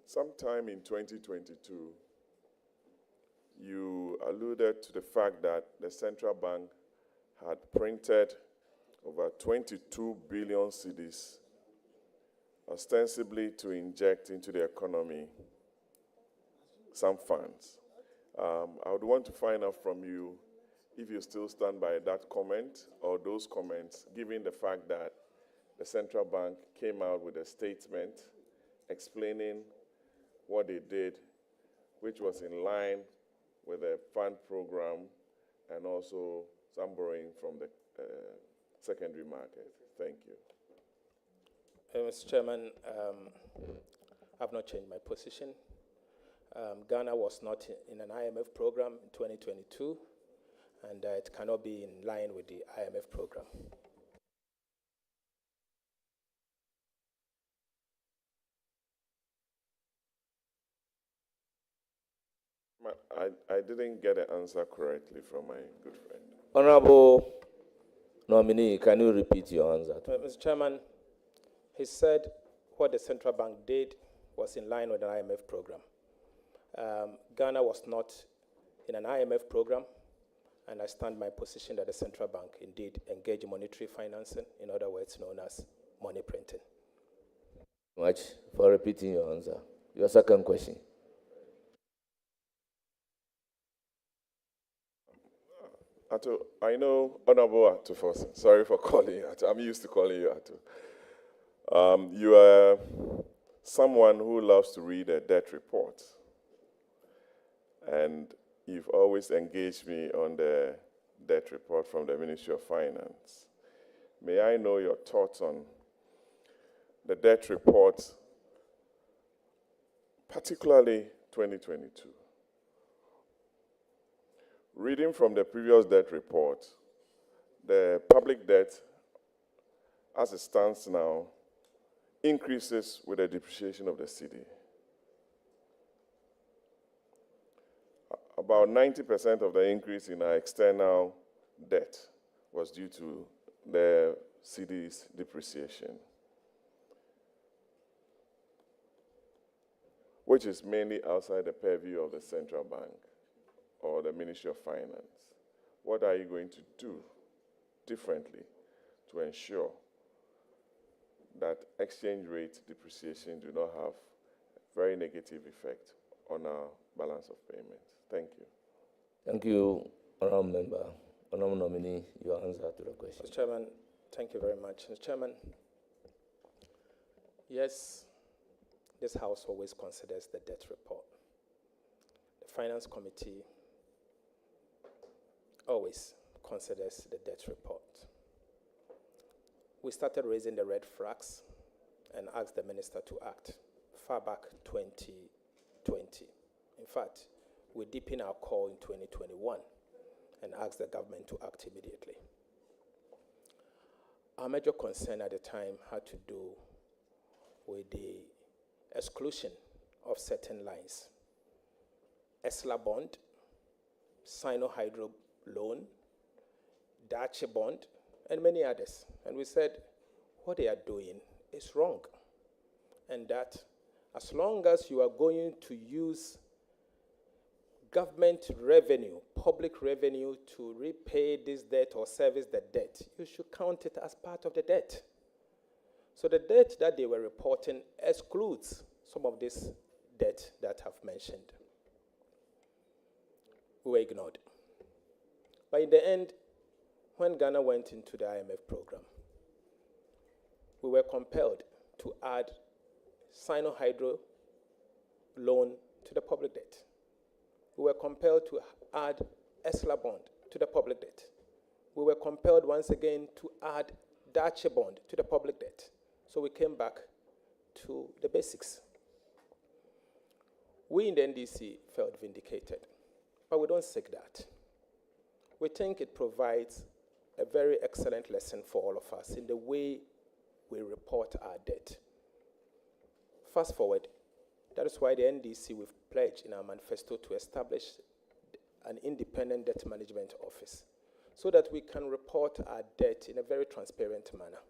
Sometime in 2022, you alluded to the fact that the central bank had printed over 22 billion cedis, ostensibly to inject into the economy some funds. I would want to find out from you if you still stand by that comment or those comments, given the fact that the central bank came out with a statement explaining what they did, which was in line with the fund program and also some borrowing from the secondary market. Thank you. Mr. Chairman, I've not changed my position. Ghana was not in an IMF program in 2022, and it cannot be in line with the IMF program. I didn't get an answer correctly from my good friend. Honorable nominee, can you repeat your answer? Mr. Chairman, he said what the central bank did was in line with an IMF program. Ghana was not in an IMF program, and I stand my position that the central bank indeed engaged in monetary financing, in other words known as money printing. Much for repeating your answer. Your second question. Ato, I know Honorable Ato Forsen. Sorry for calling you Ato. I'm used to calling you Ato. You are someone who loves to read a debt report. And you've always engaged me on the debt report from the Ministry of Finance. May I know your thoughts on the debt report, particularly 2022? Reading from the previous debt report, the public debt, as it stands now, increases with the depreciation of the cedi. About 90% of the increase in our external debt was due to the cedi's depreciation, which is mainly outside the purview of the central bank or the Ministry of Finance. What are you going to do differently to ensure that exchange rate depreciation do not have a very negative effect on our balance of payments? Thank you. Thank you, Honourable Member. Honourable Nominee, your answer to the question. Mr. Chairman, thank you very much. Mr. Chairman, yes, this House always considers the debt report. The Finance Committee always considers the debt report. We started raising the red flags and asked the minister to act far back 2020. In fact, we deepened our call in 2021 and asked the government to act immediately. Our major concern at the time had to do with the exclusion of certain lines. ESLA bond, Sino-Hydro loan, Dache bond, and many others. And we said, what they are doing is wrong. And that as long as you are going to use government revenue, public revenue, to repay this debt or service the debt, you should count it as part of the debt. So the debt that they were reporting excludes some of this debt that I've mentioned. We were ignored. But in the end, when Ghana went into the IMF program, we were compelled to add Sino-Hydro loan to the public debt. We were compelled to add ESLA bond to the public debt. We were compelled once again to add Dache bond to the public debt. So we came back to the basics. We in the NDC felt vindicated, but we don't seek that. We think it provides a very excellent lesson for all of us in the way we report our debt. Fast forward, that is why the NDC, we've pledged in our manifesto to establish an independent debt management office so that we can report our debt in a very transparent manner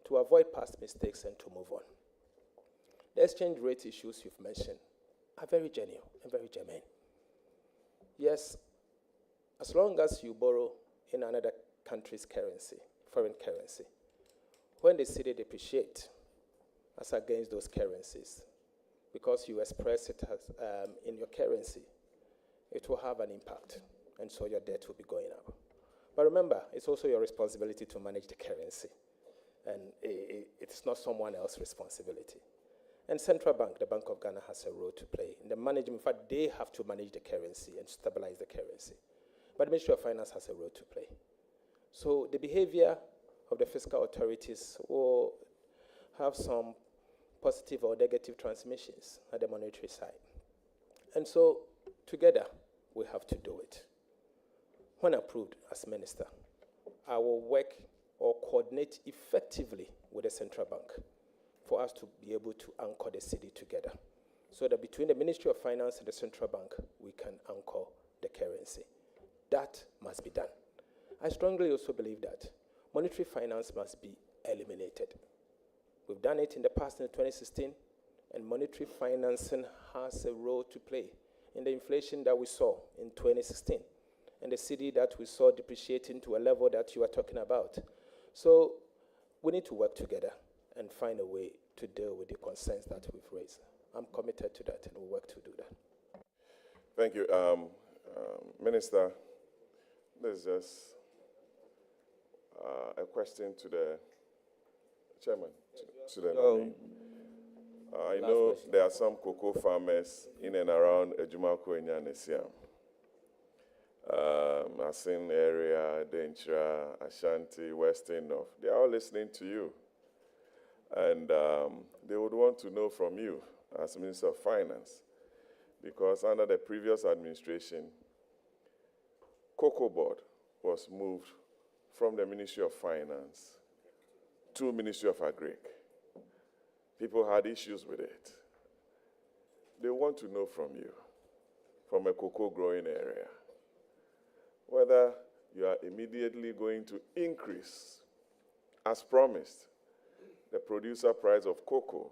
to avoid past mistakes and to move on. The exchange rate issues you've mentioned are very genuine and very germane. Yes, as long as you borrow in another country's currency, foreign currency, when the cedi depreciates as against those currencies, because you express it as, in your currency, it will have an impact, and so your debt will be going up. But remember, it's also your responsibility to manage the currency, and it's not someone else's responsibility. And Central Bank, the Bank of Ghana, has a role to play in the management. In fact, they have to manage the currency and stabilize the currency. But the Ministry of Finance has a role to play. So the behavior of the fiscal authorities will have some positive or negative transmissions at the monetary side. And so together, we have to do it. When approved as minister, I will work or coordinate effectively with the central bank for us to be able to anchor the cedi together, so that between the Ministry of Finance and the central bank, we can anchor the currency. That must be done. I strongly also believe that monetary finance must be eliminated. We've done it in the past in 2016, and monetary financing has a role to play in the inflation that we saw in 2016, and the cedi that we saw depreciating to a level that you are talking about. So we need to work together and find a way to deal with the concerns that we've raised. I'm committed to that, and we'll work to do that. Thank you. Minister, there's just a question to the chairman, to the nominee. I know there are some cocoa farmers in and around Ejumako and Yanesiam. Asin area, Denchira, Ashanti, Western North. They are all listening to you. And they would want to know from you as Minister of Finance, because under the previous administration, Cocoa Board was moved from the Ministry of Finance to Ministry of Agric. People had issues with it. They want to know from you, from a cocoa growing area, whether you are immediately going to increase, as promised, the producer price of cocoa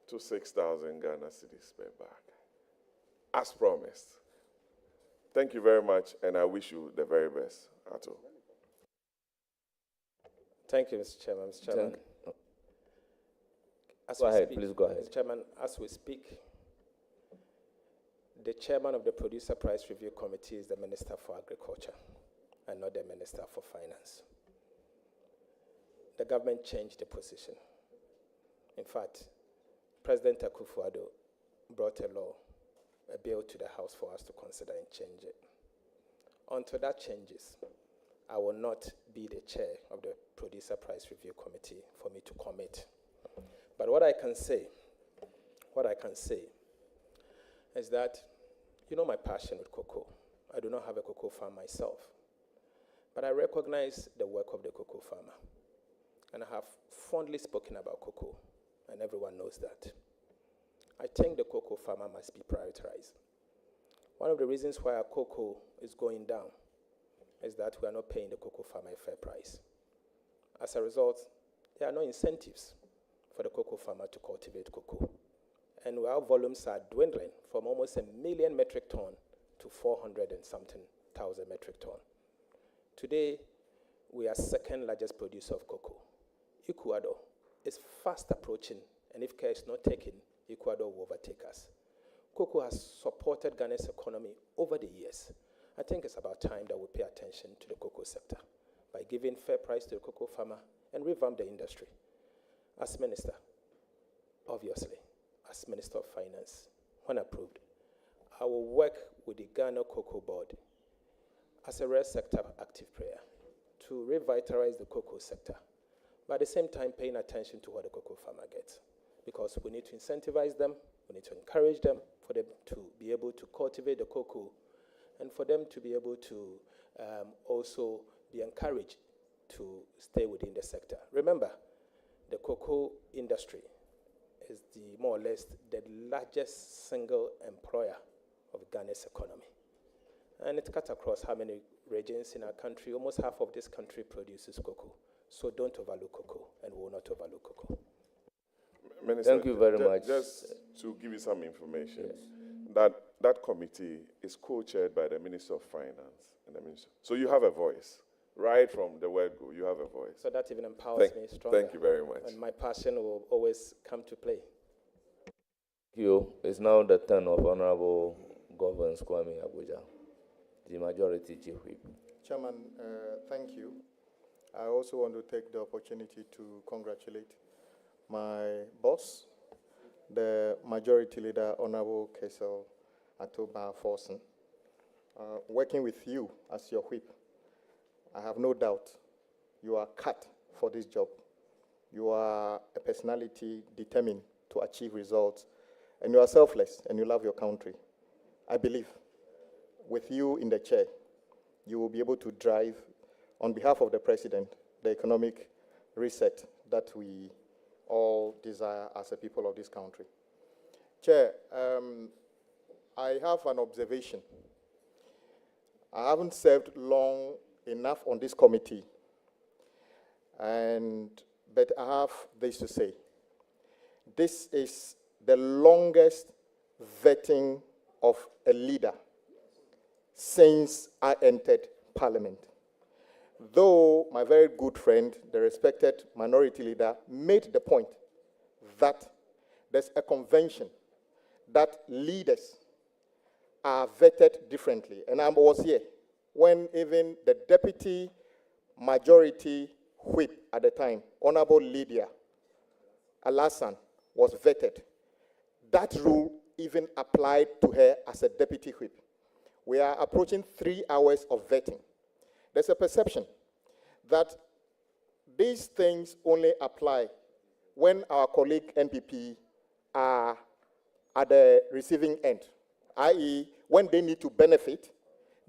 to 6,000 Ghana cedis per bag, as promised. Thank you very much, and I wish you the very best, Ato. Thank you, Mr. Chairman. Mr. Chairman, Please go ahead. Mr. Chairman, as we speak, the chairman of the Producer Price Review Committee is the Minister for Agriculture and not the Minister for Finance. The government changed the position. In fact, President Akufo-Addo brought a bill to the House for us to consider and change it. Until that changes, I will not be the chair of the Producer Price Review Committee for me to commit. But what I can say is that, you know my passion with cocoa. I do not have a cocoa farm myself, but I recognize the work of the cocoa farmer. And I have fondly spoken about cocoa, and everyone knows that. I think the cocoa farmer must be prioritized. One of the reasons why our cocoa is going down is that we are not paying the cocoa farmer a fair price. As a result, there are no incentives for the cocoa farmer to cultivate cocoa. And our volumes are dwindling from almost 1 million metric ton to 400 and something thousand metric ton. Today, we are second largest producer of cocoa. Ecuador is fast approaching, and if care is not taken, Ecuador will overtake us. Cocoa has supported Ghana's economy over the years. I think it's about time that we pay attention to the cocoa sector by giving fair price to the cocoa farmer and revamp the industry. As minister, obviously, as Minister of Finance, when approved, I will work with the Ghana Cocoa Board as a rare sector active player to revitalize the cocoa sector, but at the same time paying attention to what the cocoa farmer gets, because we need to incentivize them, we need to encourage them for them to be able to cultivate the cocoa, and for them to be able to also be encouraged to stay within the sector. Remember, The cocoa industry is more or less the largest single employer of Ghana's economy. And it cuts across how many regions in our country? Almost half of this country produces cocoa. So don't overlook cocoa, and we will not overlook cocoa. Minister, Thank you very much. Just to give you some information, that committee is co-chaired by the Minister of Finance and the Minister. So you have a voice. Right from the word go, you have a voice. So that even empowers me stronger. Thank you very much. And my passion will always come to play. Thank you. It's now the turn of Honorable Governor Kwame Abuja, the Majority Chief Whip. Chairman, thank you. I also want to take the opportunity to congratulate my boss, the Majority Leader, Honorable Kessel Atoba Forson. Working with you as your whip, I have no doubt you are cut for this job. You are a personality determined to achieve results, and you are selfless, and you love your country. I believe with you in the chair, you will be able to drive, on behalf of the President, the economic reset that we all desire as a people of this country. Chair, I have an observation. I haven't served long enough on this committee, but I have this to say. This is the longest vetting of a leader since I entered Parliament. Though my very good friend, the respected Minority Leader, made the point that there's a convention that leaders are vetted differently. And I was here when even the Deputy Majority Whip at the time, Honorable Lydia Alassane, was vetted. That rule even applied to her as a Deputy Whip. We are approaching 3 hours of vetting. There's a perception that these things only apply when our colleague NPP are at the receiving end, i.e., when they need to benefit,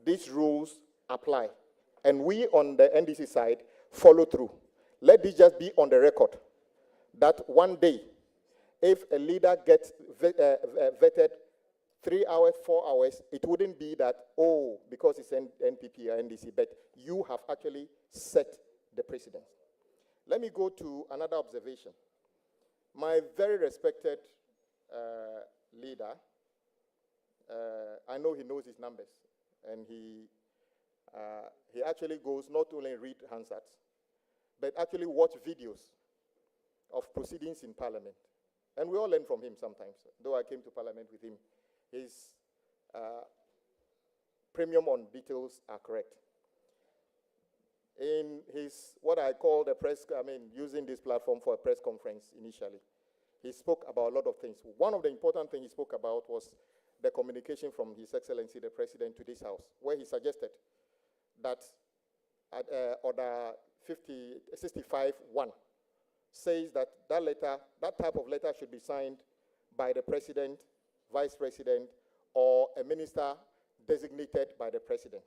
these rules apply. And we on the NDC side follow through. Let this just be on the record that one day, if a leader gets vetted 3 hours, 4 hours, it wouldn't be that, oh, because it's NPP or NDC, but you have actually set the precedent. Let me go to another observation. My very respected leader, I know he knows his numbers, and he actually goes not only read Hansards, but actually watch videos of proceedings in Parliament. And we all learn from him sometimes. Though I came to Parliament with him, his premium on details are correct. In his, what I call the press, using this platform for a press conference initially, he spoke about a lot of things. One of the important things he spoke about was the communication from His Excellency the President to this House, where he suggested that at Order 65-1 says that that type of letter should be signed by the President, Vice President, or a minister designated by the President.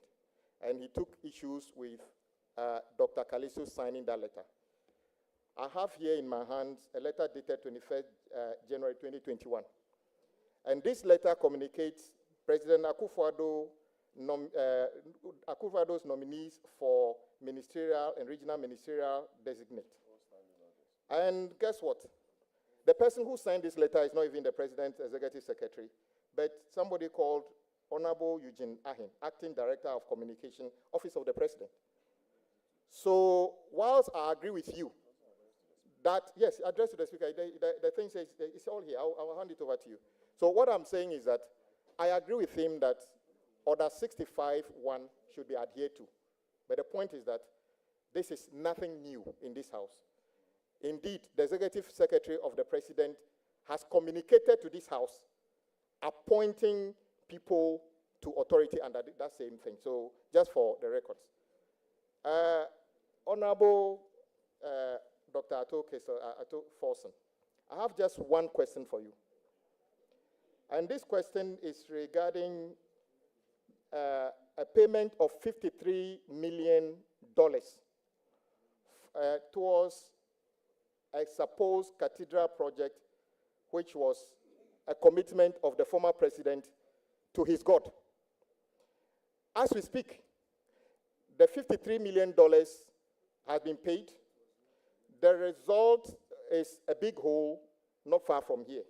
And he took issues with Dr. Kalisu signing that letter. I have here in my hands a letter dated 21st January 2021. And this letter communicates President Akufo-Addo's nominees for ministerial and regional ministerial designate. And guess what? The person who signed this letter is not even the President's Executive Secretary, but somebody called Honorable Eugene Ahin, Acting Director of Communication, Office of the President. So whilst I agree with you that, yes, address to the Speaker, the thing says, it's all here, I'll hand it over to you. So what I'm saying is that I agree with him that Order 65-1 should be adhered to. But the point is that this is nothing new in this House. Indeed, the Executive Secretary of the President has communicated to this House appointing people to authority under that same thing. So just for the records. Honorable Dr. Ato Forson, I have just one question for you. And this question is regarding a payment of $53 million towards a supposed cathedral project, which was a commitment of the former president to his God. As we speak, the $53 million has been paid. The result is a big hole not far from here.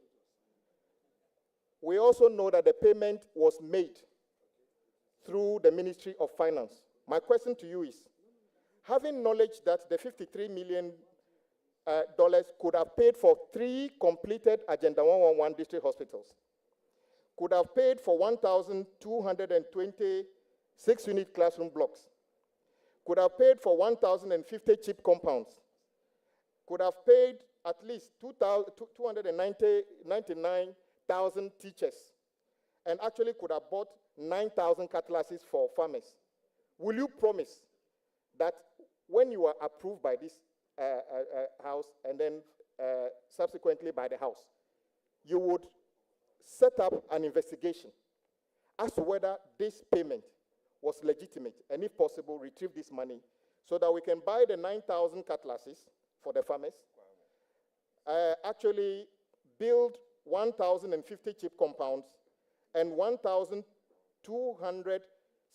We also know that the payment was made through the Ministry of Finance. My question to you is, having knowledge that the $53 million could have paid for 3 completed Agenda 111 district hospitals, could have paid for 1,226 unit classroom blocks, could have paid for 1,050 chip compounds, could have paid at least 299,000 teachers, and actually could have bought 9,000 cutlasses for farmers. Will you promise that when you are approved by this House and then subsequently by the House, you would set up an investigation as to whether this payment was legitimate, and if possible, retrieve this money so that we can buy the 9,000 cutlasses for the farmers, actually build 1,050 chip compounds and 1,200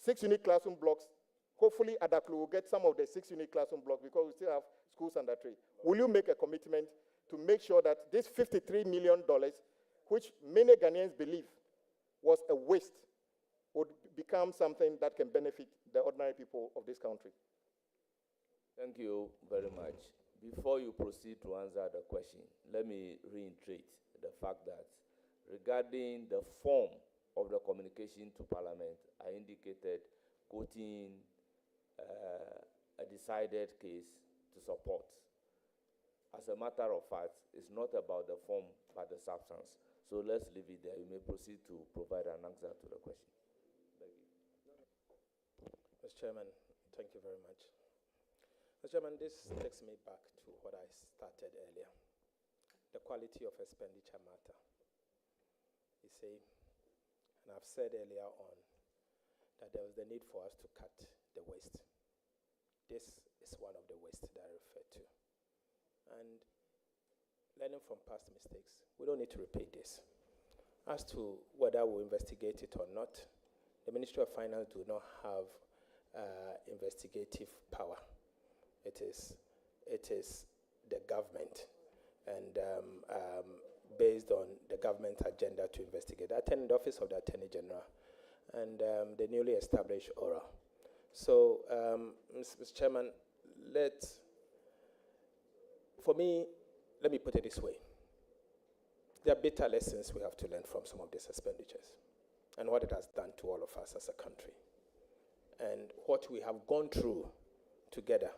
6-unit classroom blocks. Hopefully, Adaklu will get some of the 6-unit classroom blocks because we still have schools under trade. Will you make a commitment to make sure that this $53 million, which many Ghanaians believe was a waste, would become something that can benefit the ordinary people of this country? Thank you very much. Before you proceed to answer the question, let me reiterate the fact that regarding the form of the communication to Parliament, I indicated quoting a decided case to support. As a matter of fact, it's not about the form but the substance. So let's leave it there. You may proceed to provide an answer to the question. Thank you. Mr. Chairman, thank you very much. Mr. Chairman, this takes me back to what I started earlier. The quality of expenditure matter. You see, and I've said earlier on that there was the need for us to cut the waste. This is one of the waste that I refer to. And learning from past mistakes, we don't need to repeat this. As to whether we'll investigate it or not, the Ministry of Finance do not have investigative power. It is the government, and based on the government agenda to investigate. I attend the Office of the Attorney General and the newly established ORA. So, Mr. Chairman, let me put it this way. There are bitter lessons we have to learn from some of these expenditures and what it has done to all of us as a country and what we have gone through together,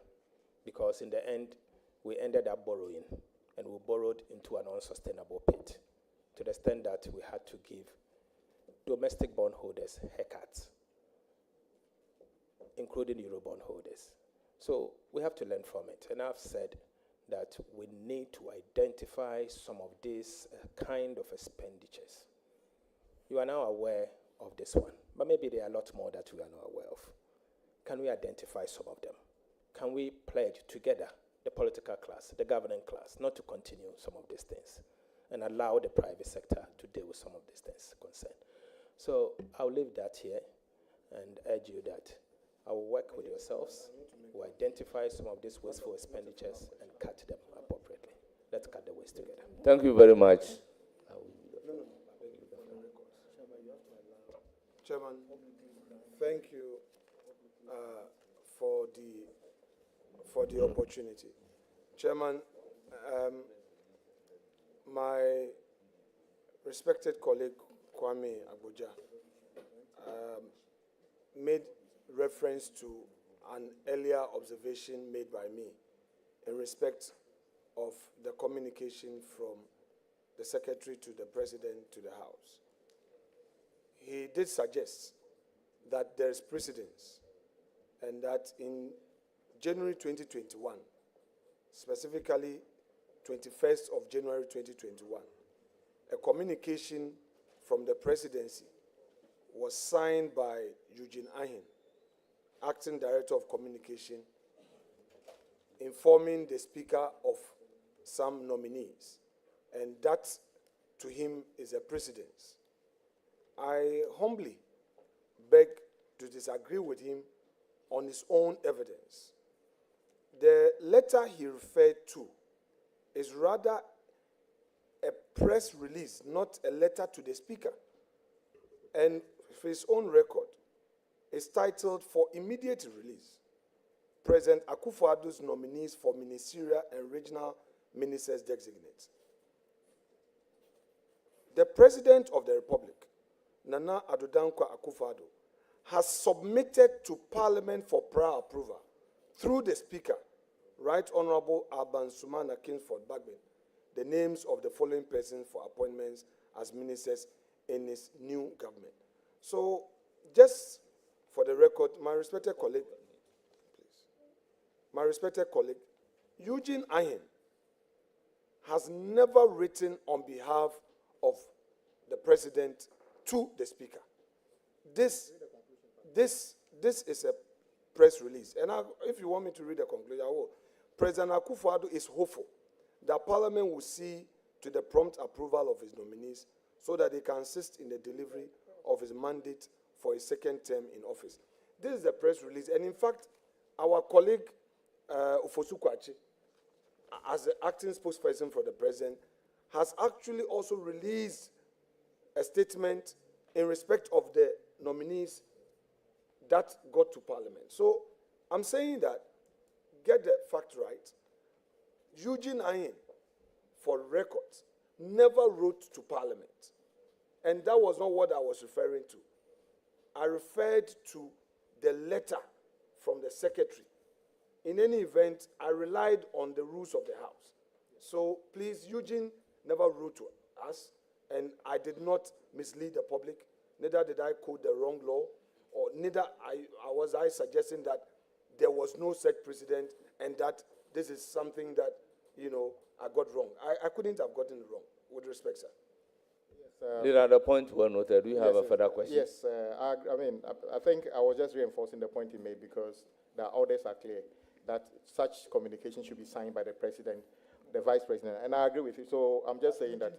because in the end, we ended up borrowing, and we borrowed into an unsustainable pit to the extent that we had to give domestic bondholders haircuts, including Euro bondholders. So we have to learn from it. And I've said that we need to identify some of these kind of expenditures. You are now aware of this one, but maybe there are a lot more that we are not aware of. Can we identify some of them? Can we pledge together, the political class, the governing class, not to continue some of these things and allow the private sector to deal with some of these things concerned? So I'll leave that here and urge you that I will work with yourselves to identify some of these wasteful expenditures and cut them appropriately. Let's cut the waste together. Thank you very much. Chairman, thank you for the opportunity. Chairman, my respected colleague Kwame Agboja made reference to an earlier observation made by me in respect of the communication from the Secretary to the President to the House. He did suggest that there is precedence and that in January 2021, specifically 21st of January 2021, a communication from the Presidency was signed by Eugene Ahin, Acting Director of Communication, informing the Speaker of some nominees, and that to him is a precedence. I humbly beg to disagree with him on his own evidence. The letter he referred to is rather a press release, not a letter to the Speaker. And for his own record, it's titled "For Immediate Release, President Akufo-Addo's nominees for ministerial and regional ministers designate." The President of the Republic, Nana Addo Dankwa Akufo-Addo, has submitted to Parliament for prior approval through the Speaker, Right Honorable Alban Sumana Kingsford Bagbin, the names of the following persons for appointments as ministers in his new government. So, just for the record, my respected colleague, Eugene Ayen has never written on behalf of the President to the Speaker. This is a press release. And if you want me to read the conclusion, I will. President Akufo-Addo is hopeful that Parliament will see to the prompt approval of his nominees so that they can assist in the delivery of his mandate for his second term in office. This is the press release. And in fact, our colleague, Ofosu Kwakye, as the acting spokesperson for the President, has actually also released a statement in respect of the nominees that got to Parliament. So I'm saying that, get the fact right, Eugene Ayen, for records, never wrote to Parliament. And that was not what I was referring to. I referred to the letter from the Secretary. In any event, I relied on the rules of the House. So please, Eugene never wrote to us, and I did not mislead the public, neither did I quote the wrong law, or neither was I suggesting that there was no such precedent and that this is something that, I got wrong. I couldn't have gotten it wrong, with respect, sir. Yes, Leader, the point well noted. Do you have a further question? Yes, I think I was just reinforcing the point he made because the orders are clear that such communication should be signed by the President, the Vice President, and I agree with you. So I'm just saying that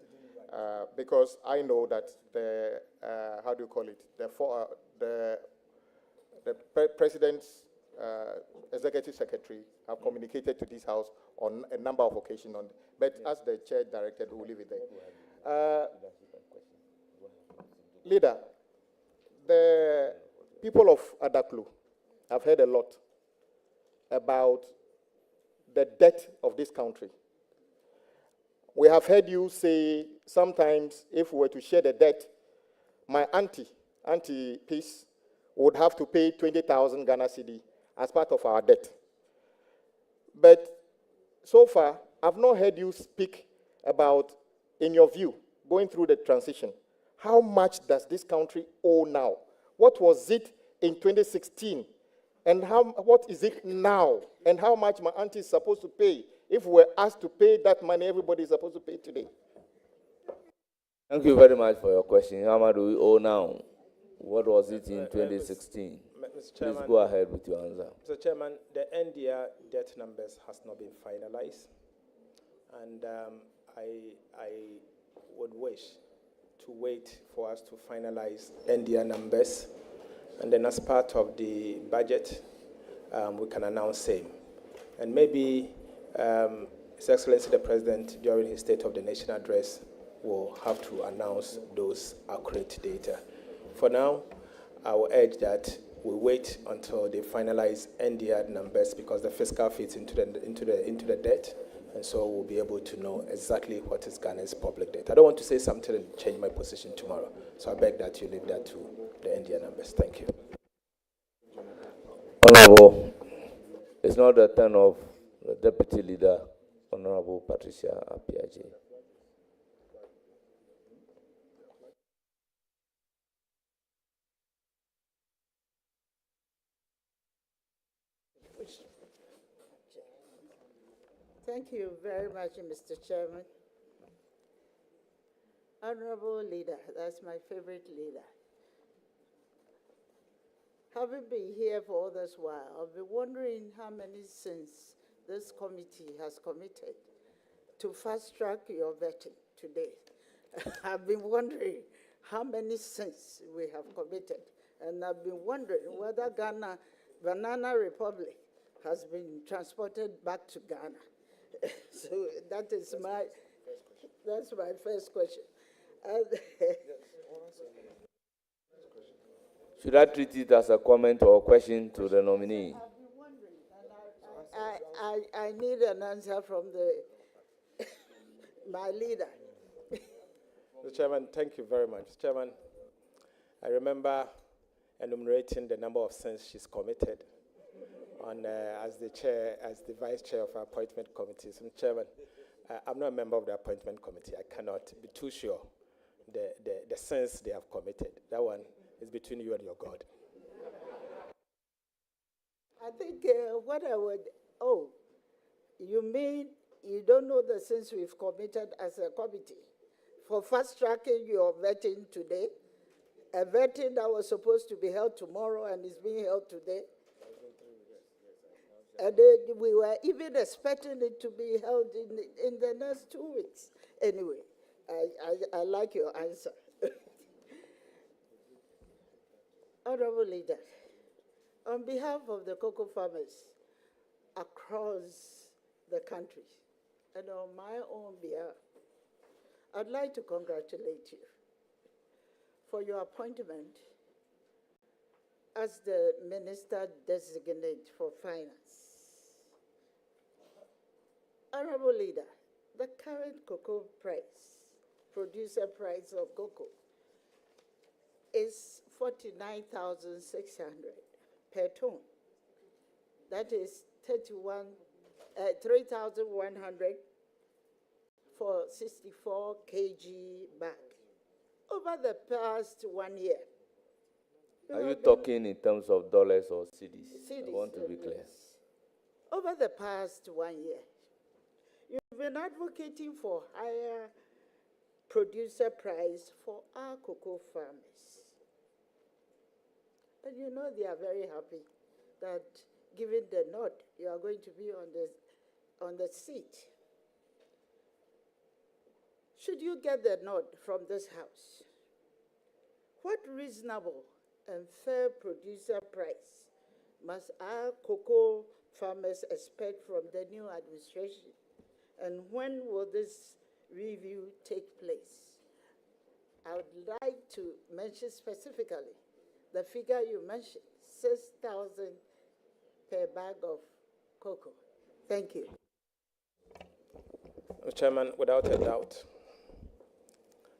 because I know that the President's Executive Secretary have communicated to this House on a number of occasions. But as the Chair directed, we'll leave it there. Leader, the people of Adaklu have heard a lot about the debt of this country. We have heard you say sometimes if we were to share the debt, my Auntie Peace, would have to pay 20,000 Ghana cedi as part of our debt. But so far, I've not heard you speak about, in your view, going through the transition, how much does this country owe now? What was it in 2016? And what is it now? And how much my auntie is supposed to pay? If we're asked to pay that money, everybody is supposed to pay today. Thank you very much for your question. How much do we owe now? What was it in 2016? Mr. Chairman, please go ahead with your answer. Mr. Chairman, the NDR debt numbers has not been finalized. And I would wish to wait for us to finalize NDR numbers. And then as part of the budget, we can announce same. And maybe His Excellency the President, during his State of the Nation address, will have to announce those accurate data. For now, I will urge that we wait until they finalize NDR numbers because the fiscal fits into the debt, and so we'll be able to know exactly what is Ghana's public debt. I don't want to say something and change my position tomorrow, so I beg that you leave that to the NDR numbers. Thank you. Honorable, it's now the turn of the Deputy Leader, Honorable Patricia Appiagyei. Thank you very much, Mr. Chairman. Honorable Leader, that's my favorite leader. Having been here for all this while, I've been wondering how many sins this committee has committed to fast track your vetting today. I've been wondering how many sins we have committed, and I've been wondering whether Ghana, Banana Republic, has been transported back to Ghana. So that's my first question. Should I treat it as a comment or a question to the nominee? I need an answer from my leader. Mr. Chairman, thank you very much. Mr. Chairman, I remember enumerating the number of sins she's committed as the vice chair of our appointment committee. So, Mr. Chairman, I'm not a member of the appointment committee. I cannot be too sure the sins they have committed. That one is between you and your God. I think you mean you don't know the sins we've committed as a committee for fast-tracking your vetting today, a vetting that was supposed to be held tomorrow and is being held today? And we were even expecting it to be held in the next 2 weeks. Anyway, I like your answer. Honorable Leader, on behalf of the cocoa farmers across the country and on my own behalf, I'd like to congratulate you for your appointment as the Minister Designate for Finance. Honorable Leader, the current cocoa price, producer price of cocoa, is 49,600 per ton. That is 3,100 for 64 kg bag. Over the past 1 year. Are you talking in terms of dollars or cedis? Cedis, I want to be clear. Over the past 1 year, you've been advocating for higher producer price for our cocoa farmers. And you know they are very happy that given the nod, you are going to be on the seat. Should you get the nod from this House, what reasonable and fair producer price must our cocoa farmers expect from the new administration? And when will this review take place? I would like to mention specifically the figure you mentioned, 6,000 per bag of cocoa. Thank you. Mr. Chairman, without a doubt,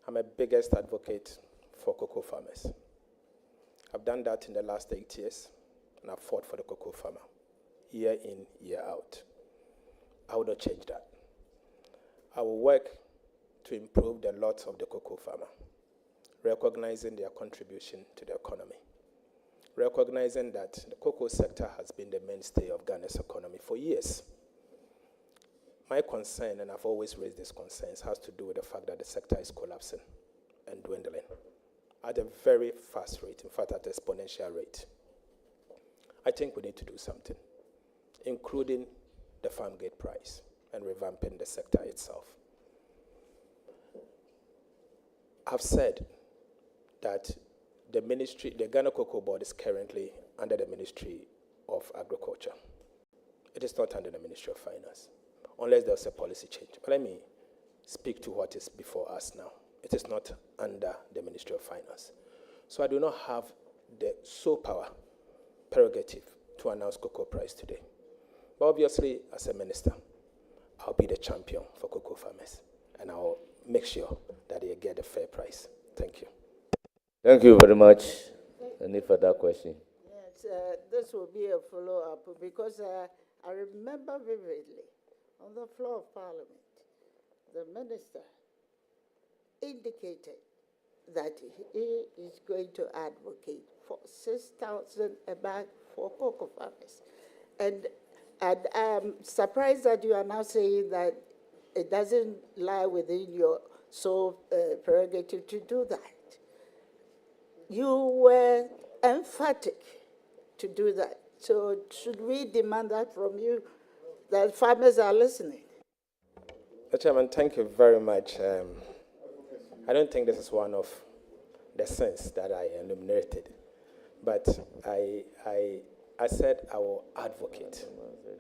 I'm a biggest advocate for cocoa farmers. I've done that in the last 8 years, and I've fought for the cocoa farmer, year in, year out. I will not change that. I will work to improve the lot of the cocoa farmer, recognizing their contribution to the economy, recognizing that the cocoa sector has been the mainstay of Ghana's economy for years. My concern, and I've always raised these concerns, has to do with the fact that the sector is collapsing and dwindling at a very fast rate, in fact, at an exponential rate. I think we need to do something, including the farm gate price and revamping the sector itself. I've said that the Ghana Cocoa Board is currently under the Ministry of Agriculture. It is not under the Ministry of Finance, unless there's a policy change. But let me speak to what is before us now. It is not under the Ministry of Finance. So I do not have the sole power, prerogative, to announce cocoa price today. But obviously, as a minister, I'll be the champion for cocoa farmers, and I'll make sure that they get a fair price. Thank you. Thank you very much. Any further question? Yes, this will be a follow-up because I remember vividly on the floor of Parliament, the minister indicated that he is going to advocate for 6,000 a bag for cocoa farmers. And I'm surprised that you are now saying that it doesn't lie within your sole prerogative to do that. You were emphatic to do that. So should we demand that from you, that farmers are listening? Chairman, thank you very much. I don't think this is one of the sins that I enumerated, but I said I will advocate,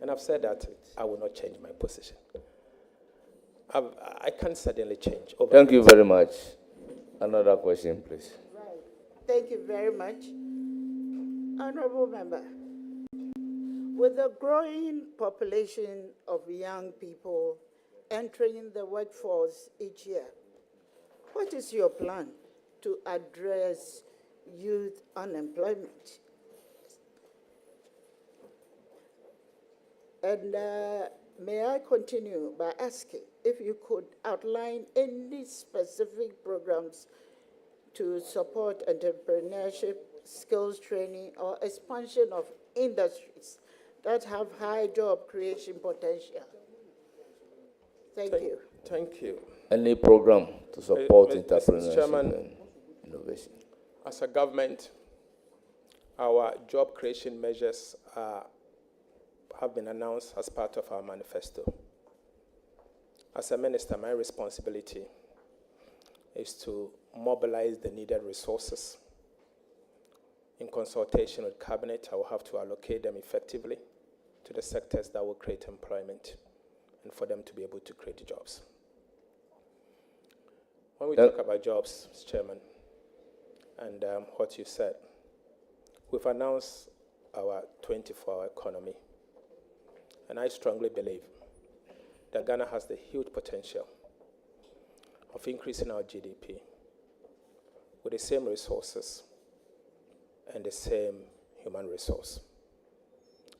and I've said that I will not change my position. I can certainly change. Thank you very much. Another question, please. Right. Thank you very much. Honorable Member, with the growing population of young people entering the workforce each year, what is your plan to address youth unemployment? And may I continue by asking if you could outline any specific programs to support entrepreneurship, skills training, or expansion of industries that have high job creation potential? Thank you. Thank you. Any program to support entrepreneurship Chairman, and innovation? As a government, our job creation measures have been announced as part of our manifesto. As a minister, my responsibility is to mobilize the needed resources. In consultation with Cabinet, I will have to allocate them effectively to the sectors that will create employment and for them to be able to create jobs. When we talk about jobs, Mr. Chairman, and what you said, we've announced our 24-hour economy. And I strongly believe that Ghana has the huge potential of increasing our GDP with the same resources and the same human resource.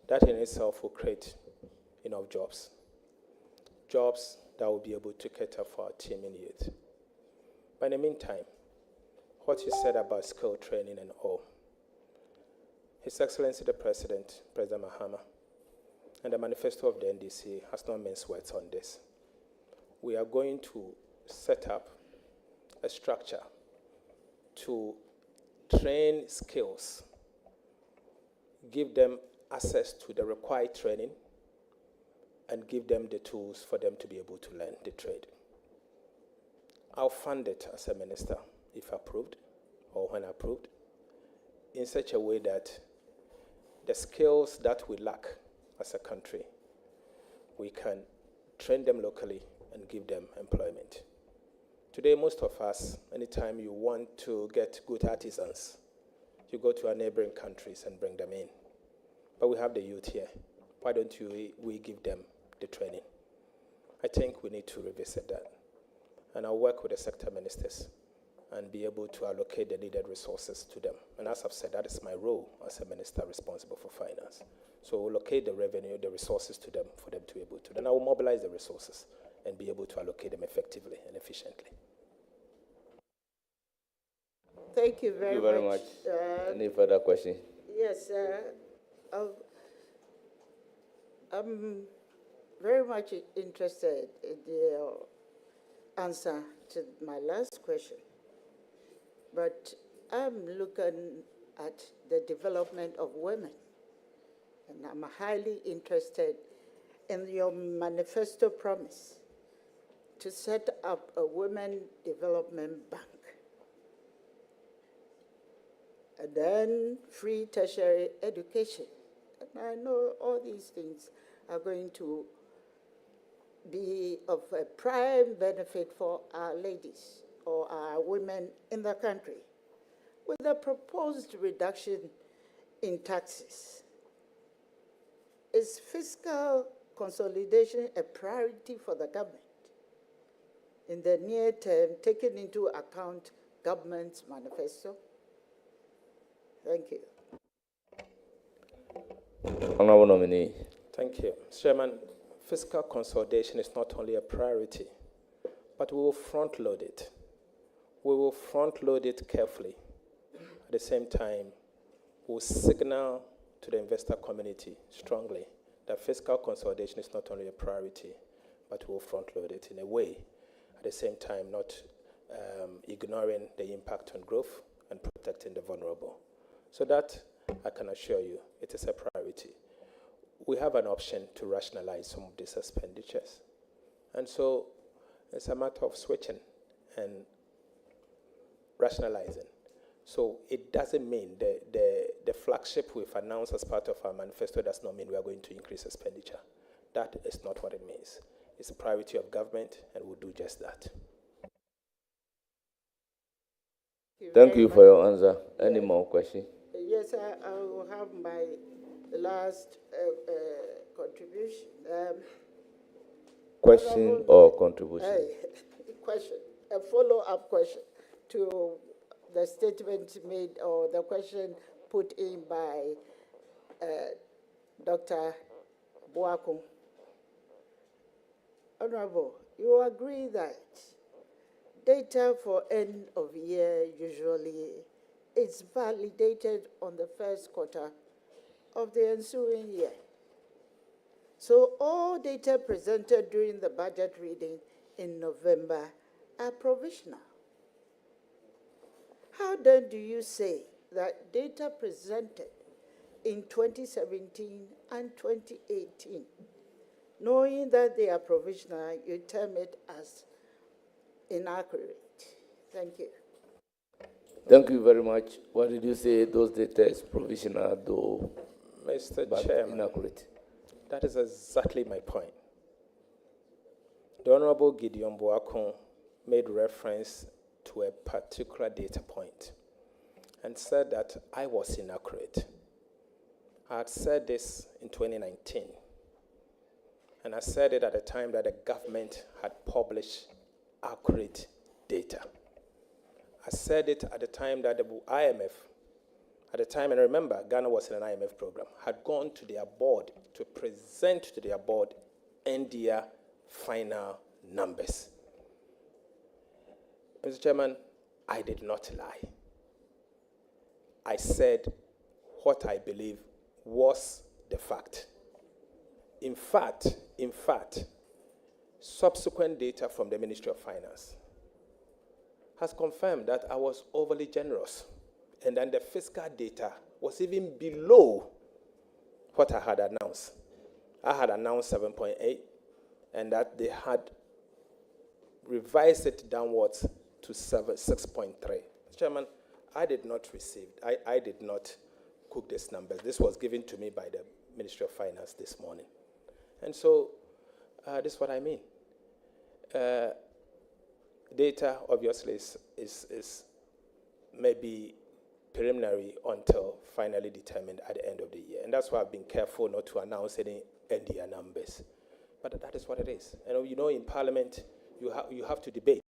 That in itself will create enough jobs. Jobs that will be able to cater for our teeming youth. But in the meantime, what you said about skill training and all, His Excellency the President, President Mahama, and the manifesto of the NDC has not minced words on this. We are going to set up a structure to train skills, give them access to the required training, and give them the tools for them to be able to learn the trade. I'll fund it as a minister, if approved, or when approved, in such a way that the skills that we lack as a country, we can train them locally and give them employment. Today, most of us, anytime you want to get good artisans, you go to our neighboring countries and bring them in. But we have the youth here. Why don't we give them the training? I think we need to revisit that. And I'll work with the sector ministers and be able to allocate the needed resources to them. And as I've said, that is my role as a minister responsible for finance. So we'll allocate the revenue, the resources to them for them to be able to. Then I will mobilize the resources and be able to allocate them effectively and efficiently. Thank you very much. Any further question? Yes, I'm very much interested in the answer to my last question. But I'm looking at the development of women. And I'm highly interested in your manifesto promise to set up a women development bank. And then free tertiary education. And I know all these things are going to be of a prime benefit for our ladies or our women in the country. With the proposed reduction in taxes, is fiscal consolidation a priority for the government in the near term, taking into account government's manifesto? Thank you. Honorable nominee. Thank you. Chairman, fiscal consolidation is not only a priority, but we will front load it. We will front load it carefully. At the same time, we'll signal to the investor community strongly that fiscal consolidation is not only a priority, but we'll front load it in a way, at the same time not ignoring the impact on growth and protecting the vulnerable. So that, I can assure you, it is a priority. We have an option to rationalize some of these expenditures. And so It's a matter of switching and rationalizing. So it doesn't mean the flagship we've announced as part of our manifesto does not mean we are going to increase expenditure. That is not what it means. It's a priority of government, and we'll do just that. Thank you for your answer. Any more questions? Yes, I will have my last contribution. Question or contribution? Question, a follow-up question to the statement made or the question put in by Dr. Boakum. Honorable, you agree that data for end of year usually is validated on the first quarter of the ensuing year. So all data presented during the budget reading in November are provisional. How then do you say that data presented in 2017 and 2018, knowing that they are provisional, you term it as inaccurate? Thank you. Thank you very much. What did you say? Those data is provisional, though, Mr. but Chairman, inaccurate. that is exactly my point. The Honorable Gideon Boakon made reference to a particular data point and said that I was inaccurate. I had said this in 2019, and I said it at the time that the government had published accurate data. I said it at the time that the IMF, at the time, and remember, Ghana was in an IMF program, had gone to their board to present to their board their final numbers. Mr. Chairman, I did not lie. I said what I believe was the fact. In fact, subsequent data from the Ministry of Finance has confirmed that I was overly generous, and then the fiscal data was even below what I had announced. I had announced 7.8, and that they had revised it downwards to 6.3. Chairman, I did not cook these numbers. This was given to me by the Ministry of Finance this morning. And so, this is what I mean. Data, obviously, is maybe preliminary until finally determined at the end of the year. And that's why I've been careful not to announce any NDR numbers. But that is what it is. And you know, in Parliament, you have to debate.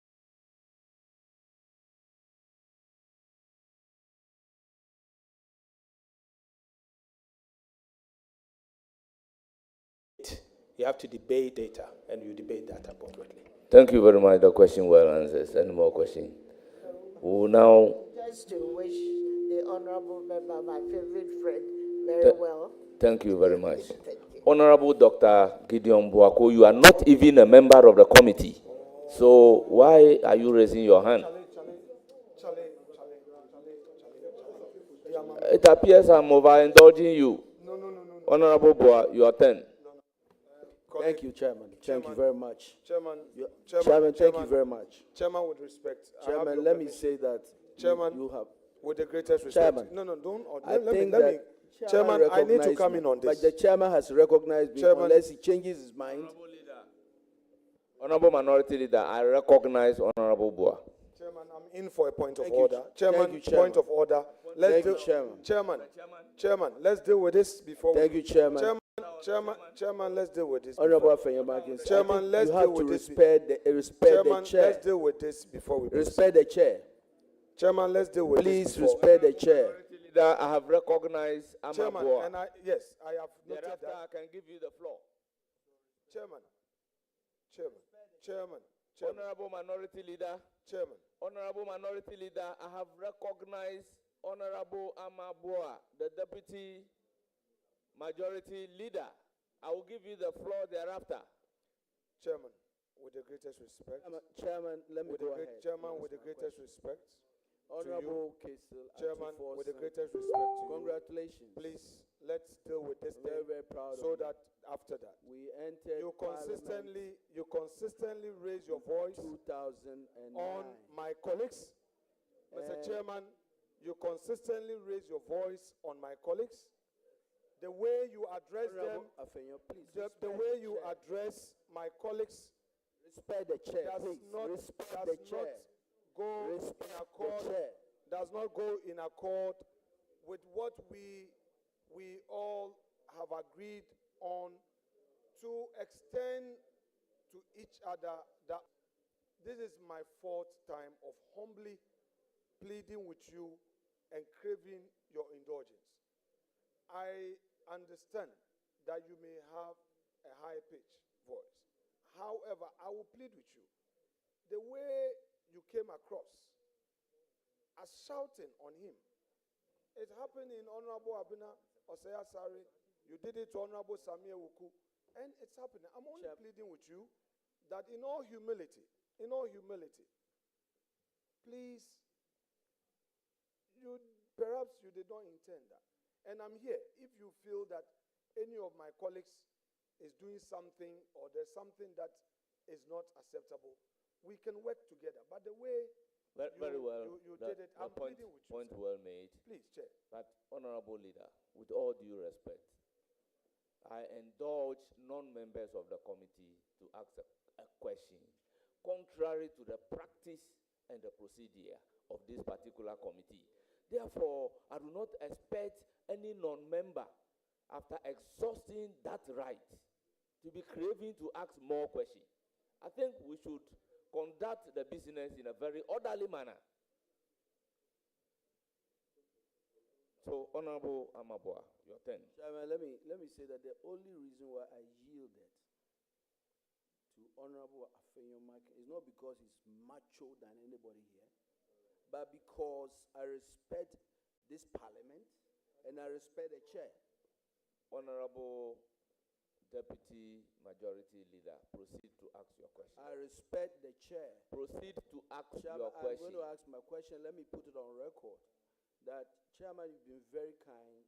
You have to debate data, and you debate that appropriately. Thank you very much. The question well answered. Any more questions? We'll now. Just to wish the honorable member, my favorite friend, very well. Thank you very much. Honorable Dr. Gideon Boakon, you are not even a member of the committee. So why are you raising your hand? It appears I'm overindulging you. No. Honorable Boa, your turn. Thank you, Chairman. Thank you very much. Chairman, thank you very much. Chairman, with respect. Chairman, let me say that Chairman, you have. With the greatest respect. Chairman, don't. Let me. Chairman, I need to come in on this. But the chairman has recognized me unless he changes his mind. Honorable Minority Leader, I recognize Honorable Boa. Chairman, I'm in for a point of order. Chairman, point of order. Chairman, let's deal with this before. Thank you, Chairman. Chairman, let's deal with this. Honorable Afenyamakins, Chairman, let's deal with this. Respect the chair. Let's deal with this before we. Respect the chair. Chairman, let's deal with this. Please respect the chair. I have recognized Chairman, Boa. and I have noted Thereafter, that. I can give you the floor. Chairman. Honorable Minority Leader. Chairman. Honorable Minority Leader, I have recognized Honorable Boa, the Deputy Majority Leader. I will give you the floor thereafter. Chairman, with the greatest respect. Chairman, let me go ahead. Chairman, with the greatest respect. Honorable Kesel, Chairman, with the greatest respect to congratulations. Please let's deal with this Very, thing very proud so of you. that after that. We entered You Parliament consistently raise your voice 2009. on my colleagues. Mr. Chairman, you consistently raise your voice on my colleagues. The way you address them, Honorable Afenyo, please. the respect way the you chair. address my colleagues Respect the chair, does please. not Respect the chair. go Respect in the accord chair. does not go in accord with what we all have agreed on, to extend to each other that this is my fourth time of humbly pleading with you and craving your indulgence. I understand that you may have a high-pitched voice. However, I will plead with you. The way you came across as shouting on him, it happened in Honorable Abina Osei Asare. You did it to Honorable Samia Wuku, and it's happening. I'm only pleading with you that in all humility, please, perhaps you did not intend that. And I'm here. If you feel that any of my colleagues is doing something or there's something that is not acceptable, we can work together. But the way Very well. you did it, I'm pleading with you. Point sir. well made. Please, Chair. But, Honorable Leader, with all due respect, I indulge non-members of the committee to ask a question contrary to the practice and the procedure of this particular committee. Therefore, I do not expect any non-member, after exhausting that right, to be craving to ask more questions. I think we should conduct the business in a very orderly manner. So, Honorable Amabua, your turn. Chairman, let me say that the only reason why I yielded to Honorable Afenyo Markin is not because he's macho than anybody here, but because I respect this parliament and I respect the chair. Honorable Deputy Majority Leader, proceed to ask your question. I respect the chair. Proceed to ask Chairman, your I'm question. going to ask my question. Let me put it on record that, Chairman, you've been very kind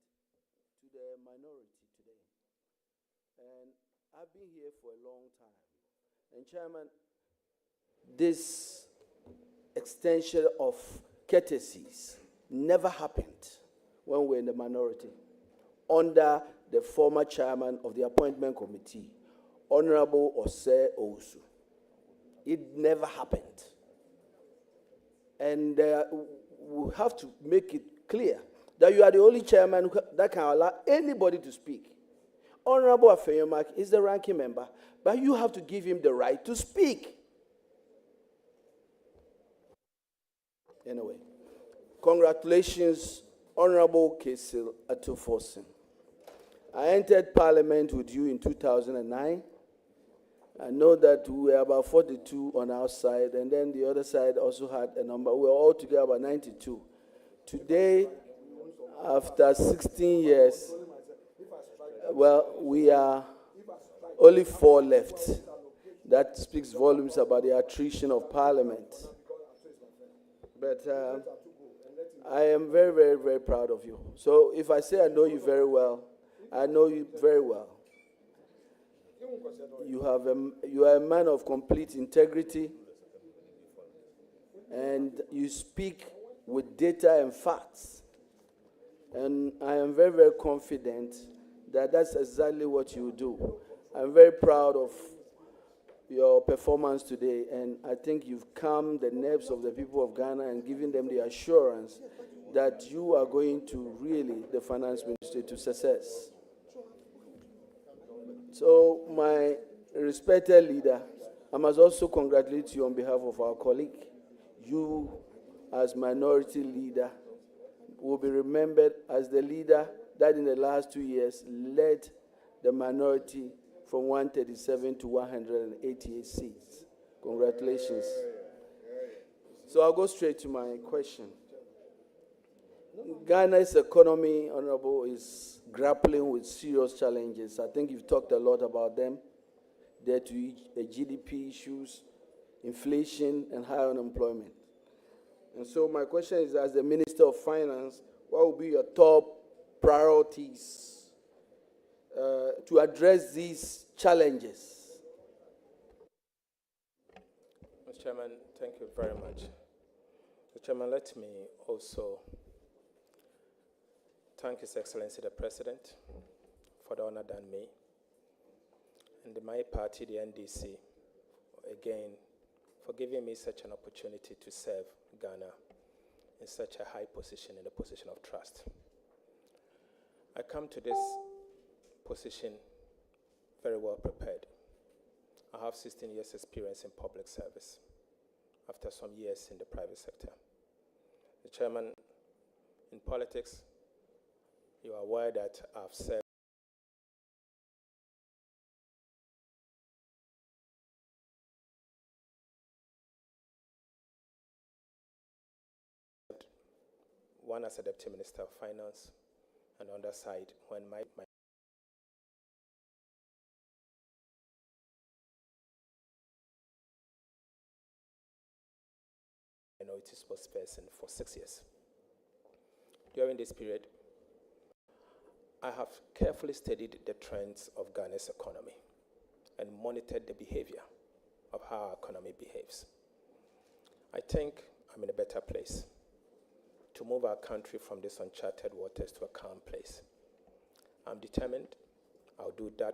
to the minority today. And I've been here for a long time. And, Chairman, this extension of courtesies never happened when we were in the minority. Under the former chairman of the appointment committee, Honorable Osei Owusu. It never happened. And we have to make it clear that you are the only chairman that can allow anybody to speak. Honorable Afenyo Markin is the ranking member, but you have to give him the right to speak. Anyway, congratulations, Honorable Kesil Atuforsen. I entered Parliament with you in 2009. I know that we were about 42 on our side, and then the other side also had a number. We were all together about 92. Today, after 16 years, well, we are only 4 left. That speaks volumes about the attrition of Parliament. But I am very, very, very proud of you. So if I say I know you very well, I know you very well. You are a man of complete integrity, and you speak with data and facts. And I am very, very confident that that's exactly what you do. I'm very proud of your performance today, and I think you've calmed the nerves of the people of Ghana and given them the assurance that you are going to really the finance ministry to success. So, my respected leader, I must also congratulate you on behalf of our colleague. You, as minority leader, will be remembered as the leader that in the last 2 years led the minority from 137 to 188 seats. Congratulations. So I'll go straight to my question. Ghana's economy, Honorable, is grappling with serious challenges. I think you've talked a lot about them. There to GDP issues, inflation, and high unemployment. And so my question is, as the Minister of Finance, what will be your top priorities to address these challenges? Mr. Chairman, thank you very much. Mr. Chairman, let me also thank His Excellency the President for the honor done me, and my party, the NDC, again, for giving me such an opportunity to serve Ghana in such a high position, in a position of trust. I come to this position very well prepared. I have 16 years experience in public service after some years in the private sector. The Chairman, in politics, you are aware that I've served one as a Deputy Minister of Finance, and on the other side, when my minority spokesperson for 6 years. During this period, I have carefully studied the trends of Ghana's economy and monitored the behavior of how our economy behaves. I think I'm in a better place to move our country from these uncharted waters to a calm place. I'm determined. I'll do that